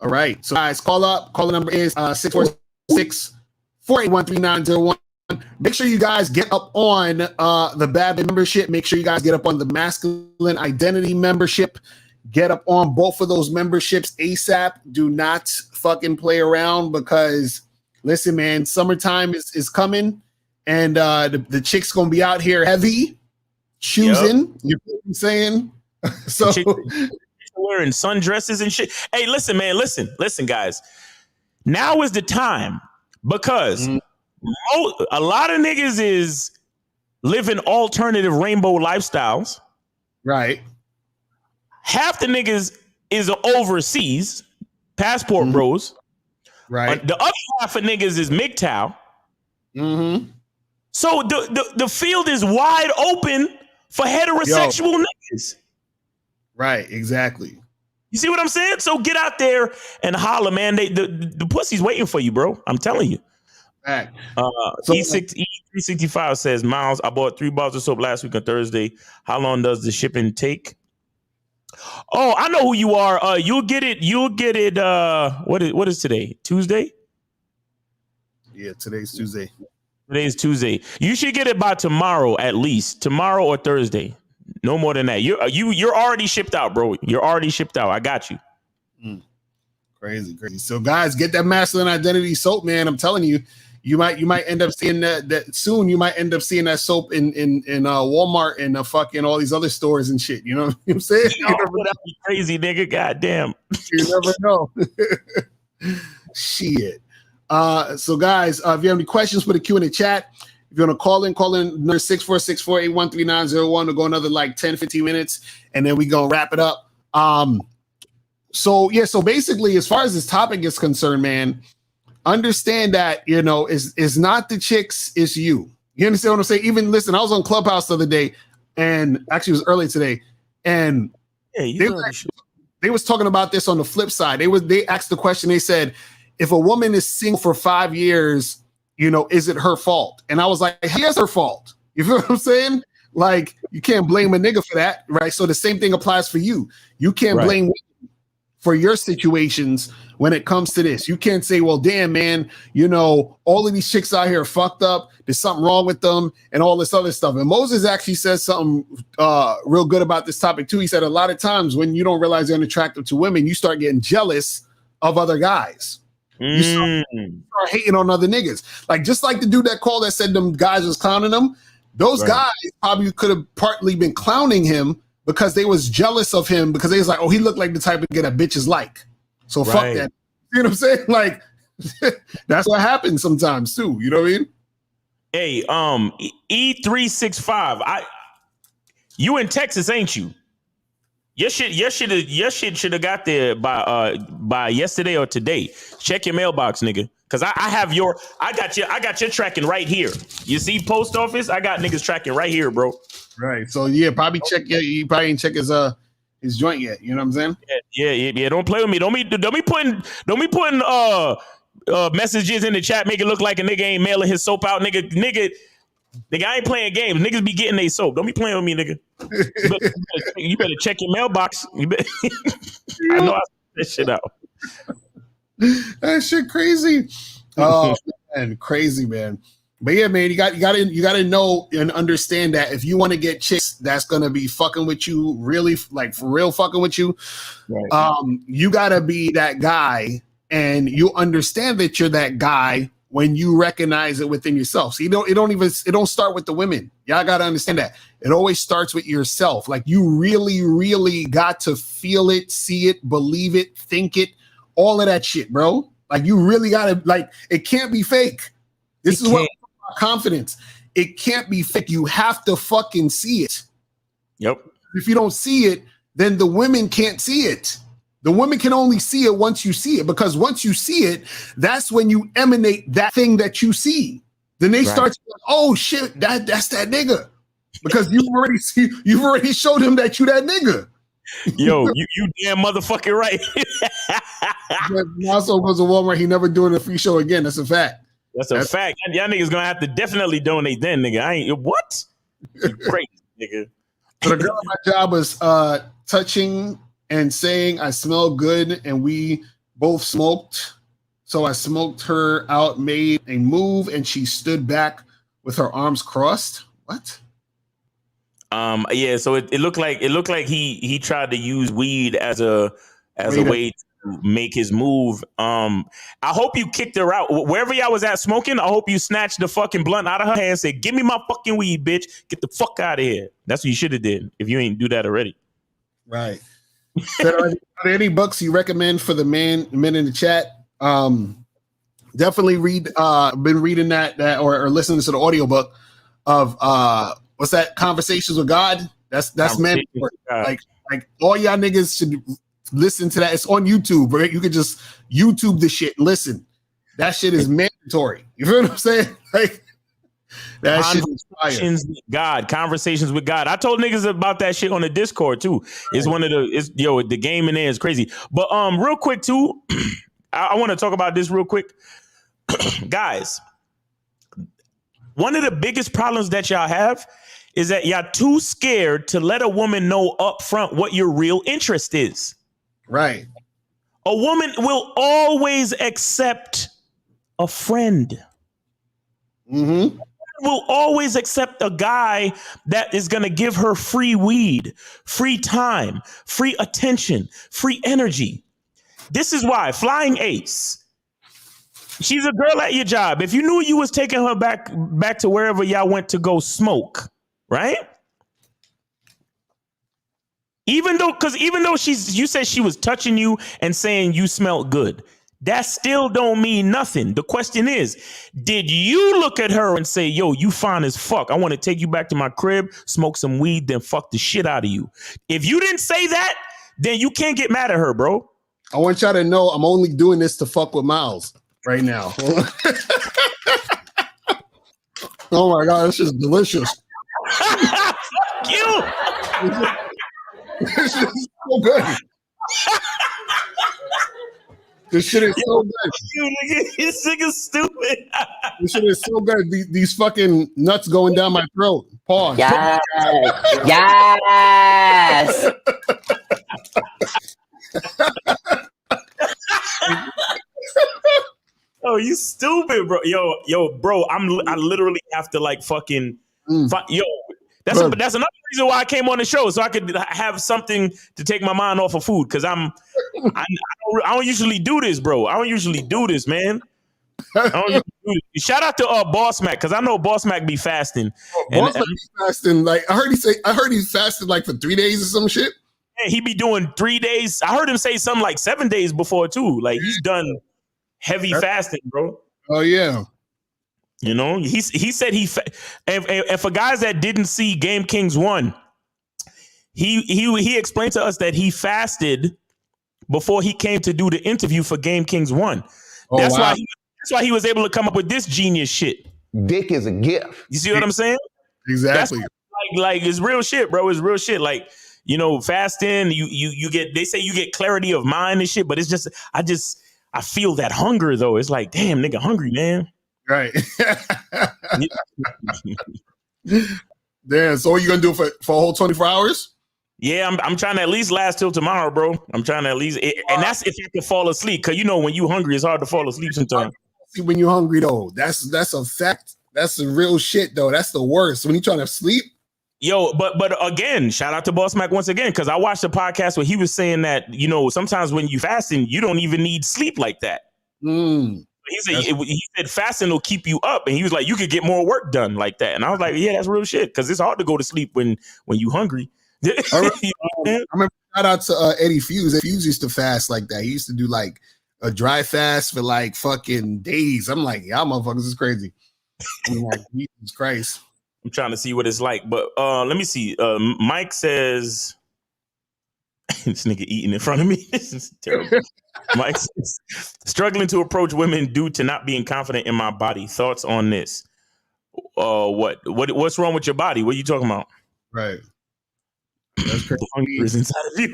All right. So guys, call up. Call number is 646-481-3901. Make sure you guys get up on the Bad Boy membership. Make sure you guys get up on the Masculine Identity membership. Get up on both of those memberships ASAP. Do not fucking play around because, listen, man, summertime is coming, and the chicks gonna be out here heavy choosing. Yep. You know what I'm saying? So wearing sundresses and shit. Hey, listen, man, listen, guys. Now is the time because. A lot of niggas is living alternative rainbow lifestyles. Right. Half the niggas is overseas, passport bros. Right. The other half of niggas is MGTOW. Mm-hmm. So the field is wide open for heterosexual niggas. Right, exactly. You see what I'm saying? So get out there and holler, man. The pussy's waiting for you, bro. I'm telling you. Right. E365 says, Miles, I bought 3 bottles of soap last week on Thursday. How long does the shipping take? Oh, I know who you are. You'll get it. What is today? Tuesday? Yeah, today's Tuesday. Today's Tuesday. You should get it by tomorrow, at least. Tomorrow or Thursday. No more than that. You're already shipped out, bro. You're already shipped out. I got you. Crazy. So guys, get that Masculine Identity soap, man. I'm telling you. You might end up seeing that soon. You might end up seeing that soap in Walmart and fucking all these other stores and shit. You know what I'm saying? That'd be crazy, nigga. Goddamn. You never know. Shit. So guys, if you have any questions, put a Q in the chat. If you want to call in number 646-481-3901. We'll go another like 10, 15 minutes, and then we gonna wrap it up. So basically, as far as this topic is concerned, man. Understand that, is not the chicks, it's you. You understand what I'm saying? Even listen, I was on Clubhouse the other day, and actually it was early today, and they was talking about this on the flip side. They asked the question, they said, if a woman is single for 5 years, is it her fault? And I was like, yes, her fault. You feel what I'm saying? Like, you can't blame a nigga for that, right? So the same thing applies for you. You can't blame women for your situations when it comes to this. You can't say, well, damn, man, all of these chicks out here are fucked up. There's something wrong with them and all this other stuff. And Moses actually says something real good about this topic, too. He said a lot of times when you don't realize you're unattractive to women, you start getting jealous of other guys. You start hating on other niggas. Like, just like the dude that called that said them guys was clowning him. Those guys probably could have partly been clowning him because they was jealous of him because they was like, oh, he looked like the type of guy that bitches like. So fuck that. You know what I'm saying? Like, that's what happens sometimes too. You know what I mean? Hey, E365. You in Texas, ain't you? Your shit should have got there by yesterday or today. Check your mailbox, nigga. Cause I got your tracking right here. You see post office? I got niggas tracking right here, bro. Right. So yeah, probably check. You probably ain't check his joint yet. You know what I'm saying? Yeah. Don't play with me. Don't be putting messages in the chat. Make it look like a nigga ain't mailing his soap out. Nigga. Nigga, I ain't playing games. Niggas be getting they soap. Don't be playing with me, nigga. You better check your mailbox. I know I sent that shit out. That shit crazy. Oh man, crazy, man. But yeah, man, you got to know and understand that if you want to get chicks that's gonna be fucking with you, really like for real fucking with you, right. You gotta be that guy, and you understand that you're that guy when you recognize it within yourself. So it don't start with the women. Y'all gotta understand that. It always starts with yourself. Like you really, really got to feel it, see it, believe it, think it, all of that shit, bro. Like you really gotta, like, it can't be fake. This is what confidence. It can't be fake. You have to fucking see it. Yep. If you don't see it, then the women can't see it. The women can only see it once you see it, because once you see it, that's when you emanate that thing that you see. Then they start to go, oh shit, that's that nigga. Because you've already showed him that you that nigga. Yo, you damn motherfucking right. He also goes to Walmart, he never doing a free show again. That's a fact. That's a fact. Y'all niggas gonna have to definitely donate then, nigga. I ain't what? You crazy, nigga. So the girl at my job was touching and saying I smell good, and we both smoked. So I smoked her out, made a move, and she stood back with her arms crossed. What? Yeah, so it looked like he tried to use weed as a way to make his move. I hope you kicked her out. Wherever y'all was at smoking, I hope you snatched the fucking blunt out of her hand and said, give me my fucking weed, bitch. Get the fuck out of here. That's what you should have did if you ain't do that already. Right. So are there any books you recommend for the men in the chat? Definitely read been reading that or listening to the audiobook of what's that? Conversations with God. That's mandatory. Like all y'all niggas should listen to that. It's on YouTube, right? You can just YouTube the shit. Listen, that shit is mandatory. You feel what I'm saying? Like that shit is fire. Conversations with God. I told niggas about that shit on the Discord too. It's one of the game in there is crazy. But real quick too, I want to talk about this real quick. Guys, one of the biggest problems that y'all have is that y'all too scared to let a woman know up front what your real interest is. Right. A woman will always accept a friend. Mm-hmm. Will always accept a guy that is going to give her free weed, free time, free attention, free energy. This is why Flying Ace. She's a girl at your job. If you knew you was taking her back to wherever y'all went to go smoke, right? Even though you said she was touching you and saying you smelled good, that still don't mean nothing. The question is, did you look at her and say, yo, you fine as fuck. I want to take you back to my crib, smoke some weed, then fuck the shit out of you. If you didn't say that, then you can't get mad at her, bro. I want y'all to know I'm only doing this to fuck with Miles right now. Oh my God, this is delicious. Fuck you. This shit is so good. This shit is so good. This nigga's stupid. This shit is so good. These fucking nuts going down my throat. Pause. Yes. Yes. Oh, you stupid, bro. Yo, bro. I literally have to like fucking That's another reason why I came on the show, so I could have something to take my mind off of food. Because I don't usually do this, bro. I don't usually do this, man. I don't usually do this. Shout out to Boss Mac, because I know Boss Mac be fasting. Boss Mac be fasting. Like I heard he fasted like for 3 days or some shit. Yeah, he be doing 3 days. I heard him say something like 7 days before too. Like he's done heavy fasting, bro. Oh yeah. You know, he said and for guys that didn't see Game Kings 1, he explained to us that he fasted before he came to do the interview for Game Kings 1. Oh, that's wow. why he was able to come up with this genius shit. Dick is a gift. You see what I'm saying? Exactly. That's like it's real shit, bro. It's real shit. Like, you know, fasting, you get, they say you get clarity of mind and shit, but it's just I feel that hunger though. It's like, damn, nigga, hungry, man. Right. Damn. So what are you gonna do for a whole 24 hours? Yeah, I'm trying to at least last till tomorrow, bro. I'm trying to at least, and that's if you can fall asleep. Cause you know when you hungry, it's hard to fall asleep sometimes. See, when you're hungry though, that's a fact. That's the real shit though. That's the worst. When you're trying to sleep. Yo, but again, shout out to Boss Mac once again, because I watched a podcast where he was saying that, you know, sometimes when you fasting, you don't even need sleep like that. He said fasting will keep you up, and he was like, you could get more work done like that. And I was like, yeah, that's real shit, because it's hard to go to sleep when you hungry. I remember shout out to Eddie Fuse. Fuse used to fast like that. He used to do like a dry fast for like fucking days. I'm like, y'all motherfuckers is crazy. I'm like, Jesus Christ. I'm trying to see what it's like, but let me see. Mike says, this nigga eating in front of me. This is terrible. Mike says, struggling to approach women due to not being confident in my body. Thoughts on this? What's wrong with your body? What are you talking about? Right. That's crazy. The hunger is inside of you.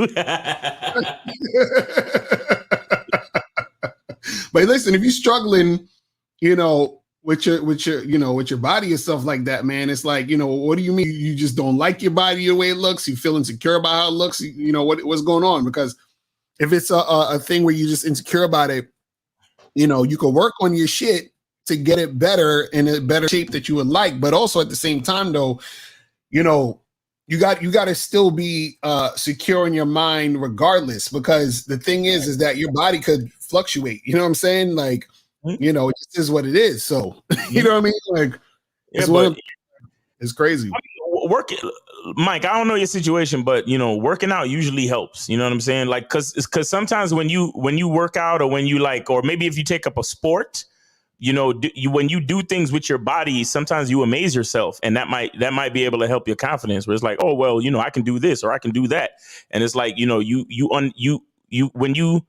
But listen, if you're struggling, you know, with your body and stuff like that, man, it's like, you know, what do you mean you just don't like your body the way it looks? You feel insecure about how it looks? You know, what's going on? Because if it's a thing where you're just insecure about it, you know, you can work on your shit to get it better in a better shape that you would like. But also at the same time, though, you know, you got to still be secure in your mind regardless, because the thing is that your body could fluctuate. You know what I'm saying? Like, you know, it just is what it is. So, you know what I mean? Like, it's crazy. Mike, I don't know your situation, but you know, working out usually helps. You know what I'm saying? Like, cause sometimes when you work out, or when you like, or maybe if you take up a sport, you know, when you do things with your body, sometimes you amaze yourself, and that might be able to help your confidence. Where it's like, oh well, you know, I can do this or I can do that, and it's like, you know, when you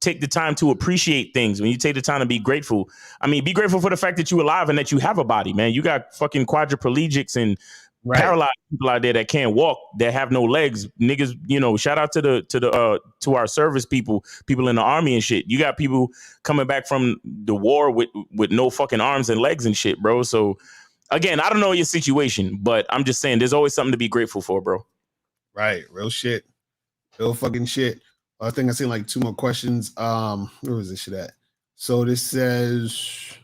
take the time to appreciate things, when you take the time to be grateful. I mean, be grateful for the fact that you're alive and that you have a body, man. You got fucking quadriplegics and paralyzed people out there that can't walk, that have no legs. Niggas, you know, shout out to our service people in the army and shit. You got people coming back from the war with no fucking arms and legs and shit, bro. So again, I don't know your situation, but I'm just saying there's always something to be grateful for, bro. Right. Real shit. Real fucking shit. I think I seen like 2 more questions. Where was this shit at? So this says,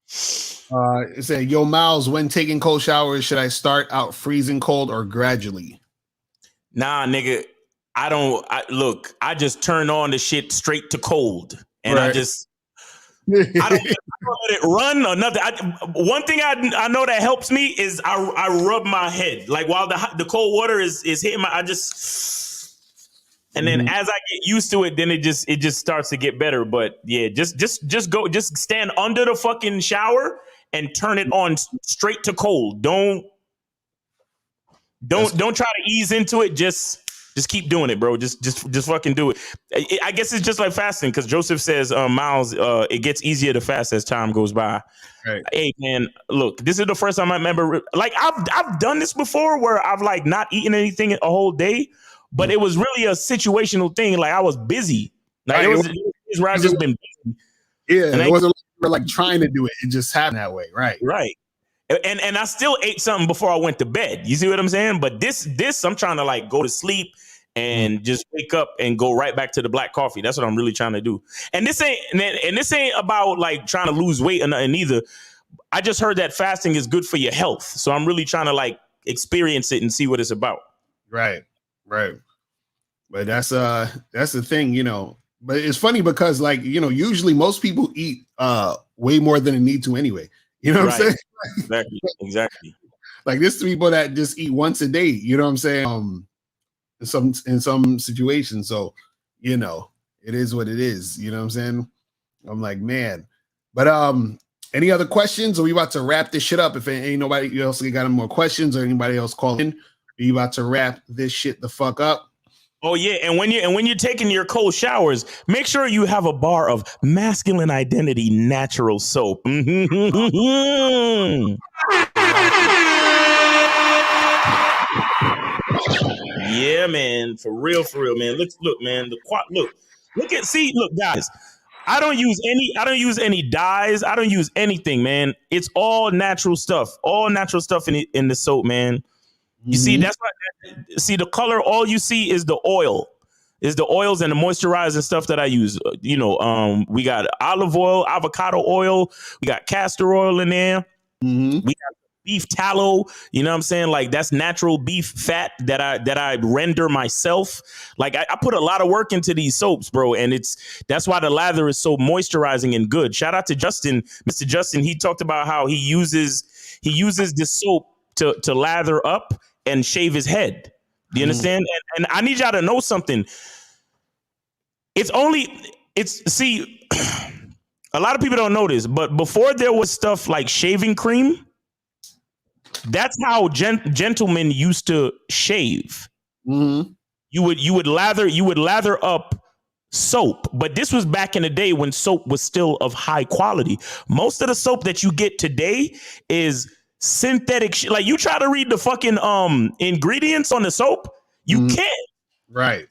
it said, yo, Miles, when taking cold showers, should I start out freezing cold or gradually? Nah, nigga, I just turn on the shit straight to cold. And I don't let it run or nothing. One thing I know that helps me is I rub my head. Like while the cold water is hitting and then as I get used to it, then it just starts to get better. But yeah, just stand under the fucking shower and turn it on straight to cold. Don't try to ease into it. Just keep doing it, bro. Just fucking do it. I guess it's just like fasting, because Joseph says, Miles, it gets easier to fast as time goes by. Right. Hey, man, look, this is the first time I remember. Like I've done this before, where I've like not eaten anything a whole day, but it was really a situational thing. Like I was busy. Like it was where I just been busy. Yeah, and it wasn't like trying to do it. It just happened that way. Right. Right. And I still ate something before I went to bed. You see what I'm saying? But this I'm trying to like go to sleep and just wake up and go right back to the black coffee. That's what I'm really trying to do. And this ain't about like trying to lose weight or nothing either. I just heard that fasting is good for your health. So I'm really trying to like experience it and see what it's about. Right. Right. But that's the thing, you know. But it's funny because like, you know, usually most people eat way more than they need to anyway. You know what I'm saying? Exactly. Like there's people that just eat once a day, you know what I'm saying? In some situations. So, you know, it is what it is. You know what I'm saying? I'm like, man. But any other questions? Are we about to wrap this shit up? If ain't nobody else got any more questions or anybody else call in, are you about to wrap this shit the fuck up? Oh yeah, and when you're taking your cold showers, make sure you have a bar of Masculine Identity natural soap. Yeah, man, for real, man. Look, man. Look, guys. I don't use any dyes. I don't use anything, man. It's all natural stuff. All natural stuff in the soap, man. You see, that's why. See, the color. All you see is the oil. Is the oils and the moisturizing stuff that I use. We got olive oil, avocado oil. We got castor oil in there. We got beef tallow. You know what I'm saying? Like that's natural beef fat that I render myself. Like I put a lot of work into these soaps, bro. And that's why the lather is so moisturizing and good. Shout out to Justin, Mr. Justin. He talked about how he uses this soap to lather up and shave his head. Do you understand? And I need y'all to know something. See, a lot of people don't know this, but before there was stuff like shaving cream, that's how gentlemen used to shave. You would lather up soap, but this was back in the day when soap was still of high quality. Most of the soap that you get today is synthetic shit. Like you try to read the fucking ingredients on the soap, you can't. Right.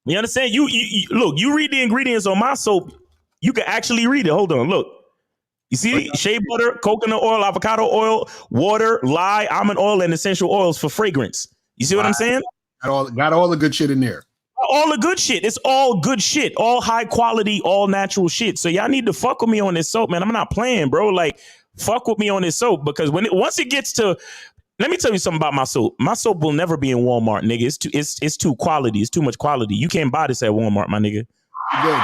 You understand? You look, you read the ingredients on my soap, you can actually read it. Hold on, look. You see, shea butter, coconut oil, avocado oil, water, lye, almond oil, and essential oils for fragrance. You see what I'm saying? Got all the good shit in there. All the good shit. It's all good shit. All high quality, all natural shit. So y'all need to fuck with me on this soap, man. I'm not playing, bro. Like, fuck with me on this soap because once it gets to, let me tell you something about my soap. My soap will never be in Walmart, nigga. It's too quality. It's too much quality. You can't buy this at Walmart, my nigga. Good.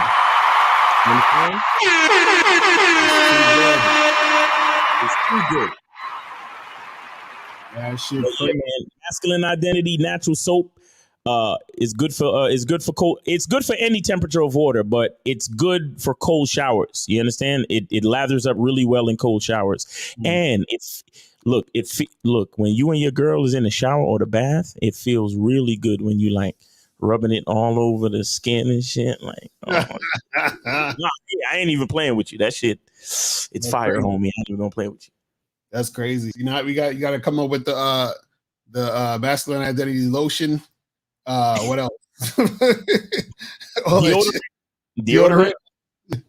You understand? It's too good. That shit. Yeah, man. Masculine identity, natural soap. Is good for cold. It's good for any temperature of water, but it's good for cold showers. You understand? It lathers up really well in cold showers, and look when you and your girl is in the shower or the bath, it feels really good when you like rubbing it all over the skin and shit. Like, I ain't even playing with you. That shit, it's fire, homie. I ain't even gonna play with you. That's crazy. You got to come up with the masculine identity lotion. What else? Deodorant.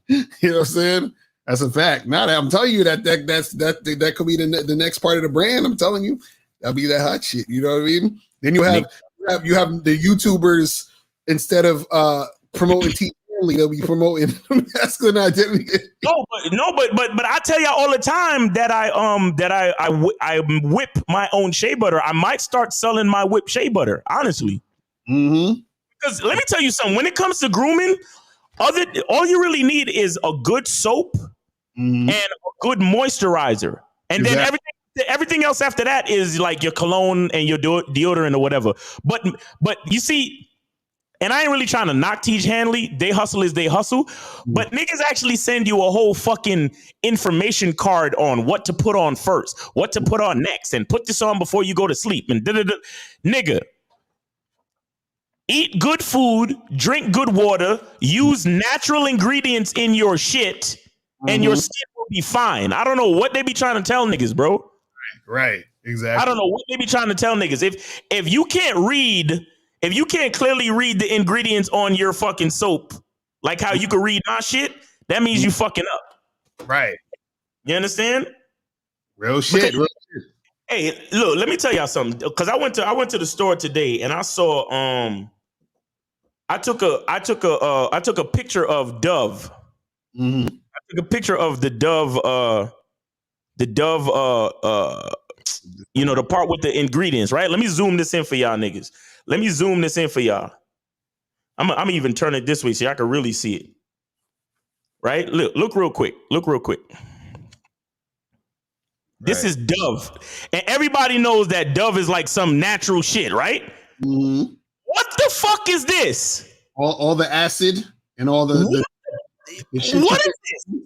You know what I'm saying? That's a fact. Now that I'm telling you that could be the next part of the brand. I'm telling you, that'll be that hot shit. You know what I mean? Then you have the YouTubers instead of promoting tea only, they'll be promoting masculine identity. No, but I tell y'all all the time that I whip my own shea butter. I might start selling my whipped shea butter, honestly. Because let me tell you something. When it comes to grooming, all you really need is a good soap and a good moisturizer, and then everything else after that is like your cologne and your deodorant or whatever. But you see, and I ain't really trying to knock Teach Hanley. They hustle as they hustle, but niggas actually send you a whole fucking information card on what to put on first, what to put on next, and put this on before you go to sleep. And nigga. Eat good food, drink good water, use natural ingredients in your shit, and your skin will be fine. I don't know what they be trying to tell niggas, bro. Right, exactly. I don't know what they be trying to tell niggas. If you can't clearly read the ingredients on your fucking soap, like how you can read my shit, that means you fucking up. Right. You understand? Real shit. Hey, look, let me tell y'all something. Because I went to the store today and I saw I took a picture of Dove. I took a picture of the Dove, the part with the ingredients, right? Let me zoom this in for y'all niggas. I'm even turn it this way so y'all can really see it. Right? Look real quick. This is Dove. And everybody knows that Dove is like some natural shit, right? What the fuck is this? All the acid and all the shit. What is this?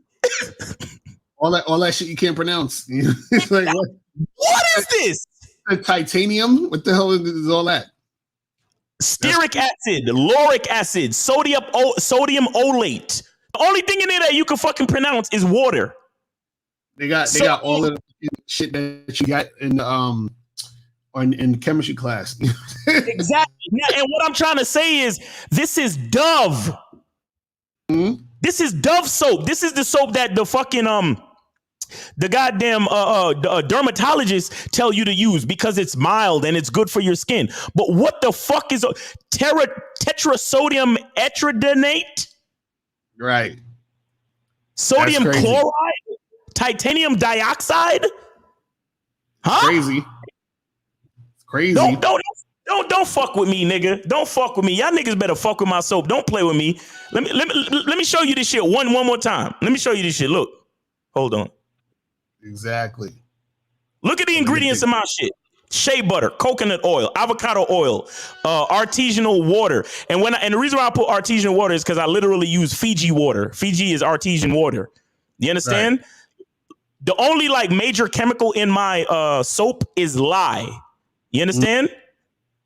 all that shit you can't pronounce. It's like, what is this? Titanium? What the hell is all that? Stearic acid, lauric acid, sodium olate. The only thing in there that you can fucking pronounce is water. They got all of the shit that you got in chemistry class. Exactly. And what I'm trying to say is this is Dove. This is Dove soap. This is the soap that the fucking the goddamn dermatologists tell you to use because it's mild and it's good for your skin. But what the fuck is tetrasodium etridenate? Right. Sodium chloride? Titanium dioxide? Huh? Crazy. Crazy. Don't fuck with me, nigga. Don't fuck with me. Y'all niggas better fuck with my soap. Don't play with me. Let me show you this shit one more time. Let me show you this shit. Look. Hold on. Exactly. Look at the ingredients of my shit. Shea butter, coconut oil, avocado oil, artisanal water. And the reason why I put artesian water is because I literally use Fiji water. Fiji is artesian water. You understand? Right. The only like major chemical in my soap is lye. You understand? Mm-hmm.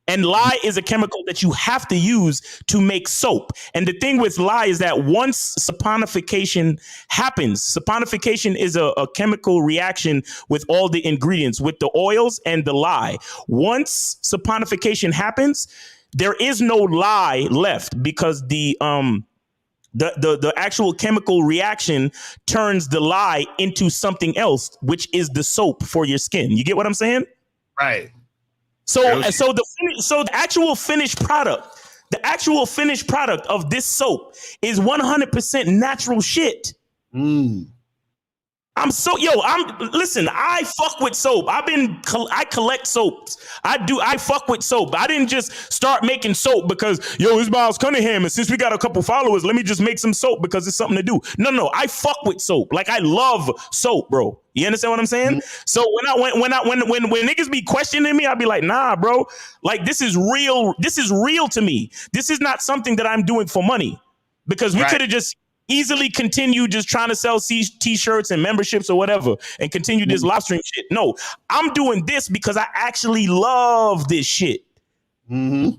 And lye is a chemical that you have to use to make soap. And the thing with lye is that once saponification happens, saponification is a chemical reaction with all the ingredients, with the oils and the lye. Once saponification happens, there is no lye left because the actual chemical reaction turns the lye into something else, which is the soap for your skin. You get what I'm saying? Right. So the actual finished product of this soap is 100% natural shit. Listen, I fuck with soap. I collect soaps. I fuck with soap. I didn't just start making soap because, it's Miles Cunningham. And since we got a couple followers, let me just make some soap because it's something to do. No, I fuck with soap. Like I love soap, bro. You understand what I'm saying? Mm-hmm. So when niggas be questioning me, I'll be like, nah, bro, like this is real. This is real to me. This is not something that I'm doing for money because we could have just easily continue just trying to sell t-shirts and memberships or whatever and continue this live stream shit. No, I'm doing this because I actually love this shit. Mm-hmm.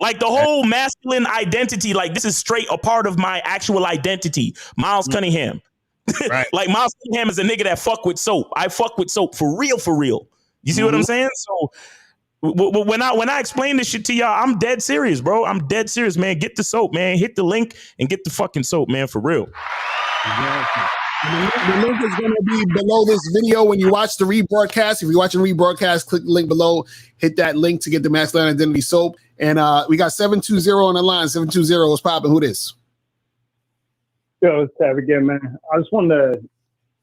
Like the whole masculine identity, like this is straight a part of my actual identity. Miles Cunningham. Right. Like Miles Cunningham is a nigga that fuck with soap. I fuck with soap for real, for real. You see what I'm saying? So when I explain this shit to y'all, I'm dead serious, bro. I'm dead serious, man. Get the soap, man. Hit the link and get the fucking soap, man, for real. Exactly. The link is going to be below this video when you watch the rebroadcast. If you're watching rebroadcast, click the link below. Hit that link to get the masculine identity soap. And we got 720 on the line. 720 is popping. Who this? Yo, it's Tab again, man. I just wanted to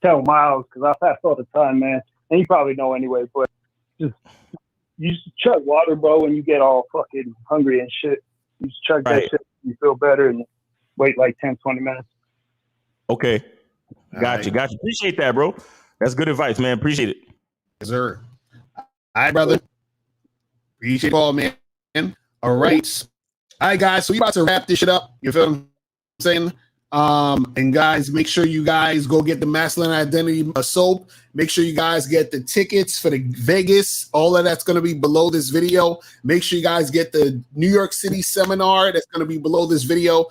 tell Miles, because I fast all the time, man. And you probably know anyway, but you just chug water, bro, when you get all fucking hungry and shit. You just chug that shit, you feel better, and wait like 10, 20 minutes. Okay. Got you. Appreciate that, bro. That's good advice, man. Appreciate it. Yes, sir. All right, brother. Appreciate it all, man. All right. All right, guys. So we about to wrap this shit up. You feel what I'm saying? And guys, make sure you guys go get the masculine identity soap. Make sure you guys get the tickets for the Vegas. All of that's going to be below this video. Make sure you guys get the New York City seminar. That's going to be below this video.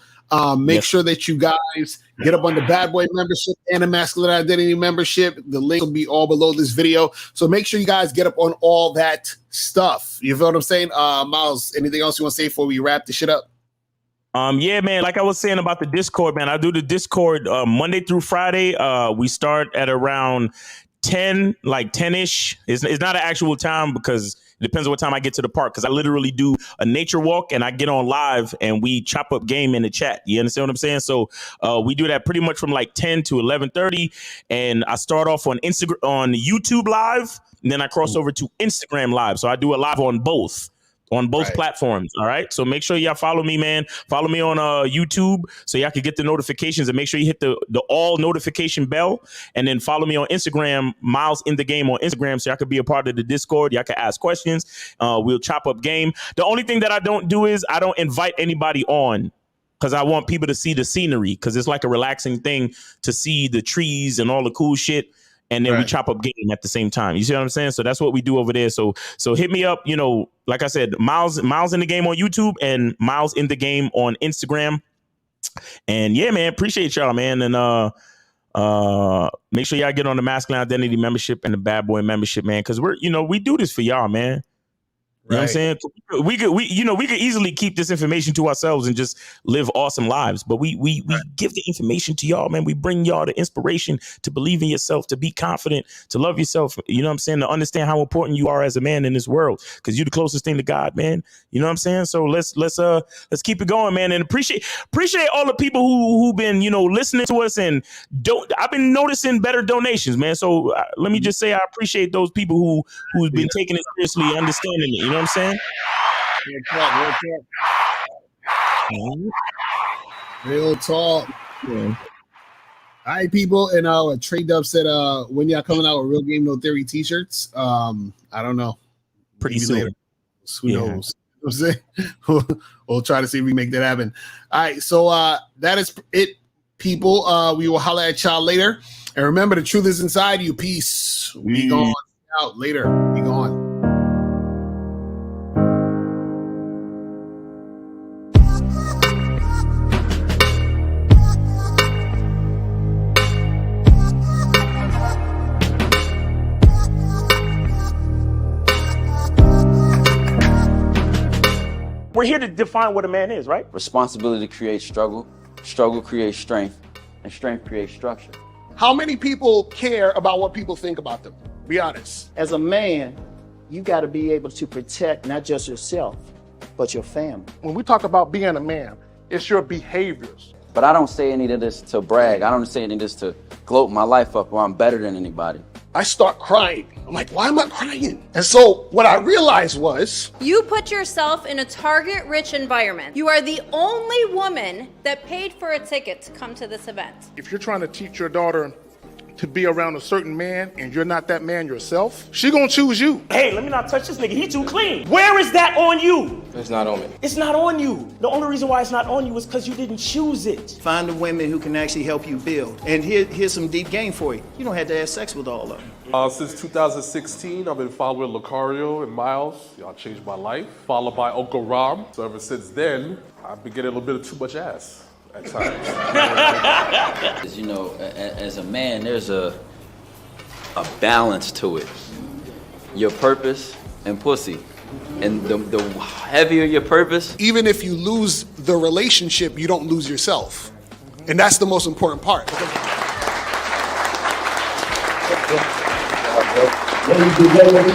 Make sure that you guys get up on the Bad Boy membership and the masculine identity membership. The link will be all below this video. So make sure you guys get up on all that stuff. You feel what I'm saying? Miles, anything else you want to say before we wrap this shit up? Yeah, man, like I was saying about the Discord, man, I do the Discord Monday through Friday. We start at around 10, like 10-ish. It's not an actual time because it depends on what time I get to the park, because I literally do a nature walk and I get on live and we chop up game in the chat. You understand what I'm saying? So we do that pretty much from like 10 to 11:30. And I start off on YouTube live, and then I cross over to Instagram live. So I do a live on both platforms. All right. So make sure y'all follow me, man. Follow me on YouTube so y'all can get the notifications, and make sure you hit the all notification bell, and then follow me on Instagram, Miles in the Game on Instagram, so y'all can be a part of the Discord. Y'all can ask questions. We'll chop up game. The only thing that I don't do is I don't invite anybody on, because I want people to see the scenery, because it's like a relaxing thing to see the trees and all the cool shit. And then we chop up game at the same time. You see what I'm saying? So that's what we do over there. So hit me up. You know, like I said, Miles in the Game on YouTube and Miles in the Game on Instagram. And yeah, man, appreciate y'all, man. And make sure y'all get on the masculine identity membership and the Bad Boy membership, man, because we do this for y'all, man. You know what I'm saying? We could easily keep this information to ourselves and just live awesome lives. But we give the information to y'all, man. We bring y'all the inspiration to believe in yourself, to be confident, to love yourself. You know what I'm saying? To understand how important you are as a man in this world, because you're the closest thing to God, man. You know what I'm saying? So let's keep it going, man. And appreciate all the people who've been, listening to us, and I've been noticing better donations, man. So let me just say I appreciate those people who's been taking it seriously, understanding it. You know what I'm saying? Real talk. Yeah. All right, people. And Trade Dub said, when y'all coming out with Real Game No Theory t-shirts? I don't know. Pretty soon. Later. Who knows? You know what I'm saying? We'll try to see if we make that happen. All right, so that is it, people. We will holler at y'all later. And remember, the truth is inside you. Peace. We gone out later. We gone. We're here to define what a man is, right? Responsibility creates struggle. Struggle creates strength. And strength creates structure. How many people care about what people think about them? Be honest. As a man, you got to be able to protect not just yourself, but your family. When we talk about being a man, it's your behaviors. But I don't say any of this to brag. I don't say any of this to gloat my life up or I'm better than anybody. I start crying. I'm like, why am I crying? And so what I realized was, you put yourself in a target-rich environment. You are the only woman that paid for a ticket to come to this event. If you're trying to teach your daughter to be around a certain man and you're not that man yourself, she gonna choose you. Hey, let me not touch this nigga. He too clean. Where is that on you? It's not on me. It's not on you. The only reason why it's not on you is because you didn't choose it. Find the women who can actually help you build. And here's some deep game for you. You don't have to have sex with all of them. Since 2016, I've been following Lucario and Miles. Y'all changed my life. Followed by Uncle Ram. So ever since then, I've been getting a little bit of too much ass at times. As a man, there's a balance to it. Your purpose and pussy. And the heavier your purpose. even if you lose the relationship, you don't lose yourself. And that's the most important part. Ladies and gentlemen,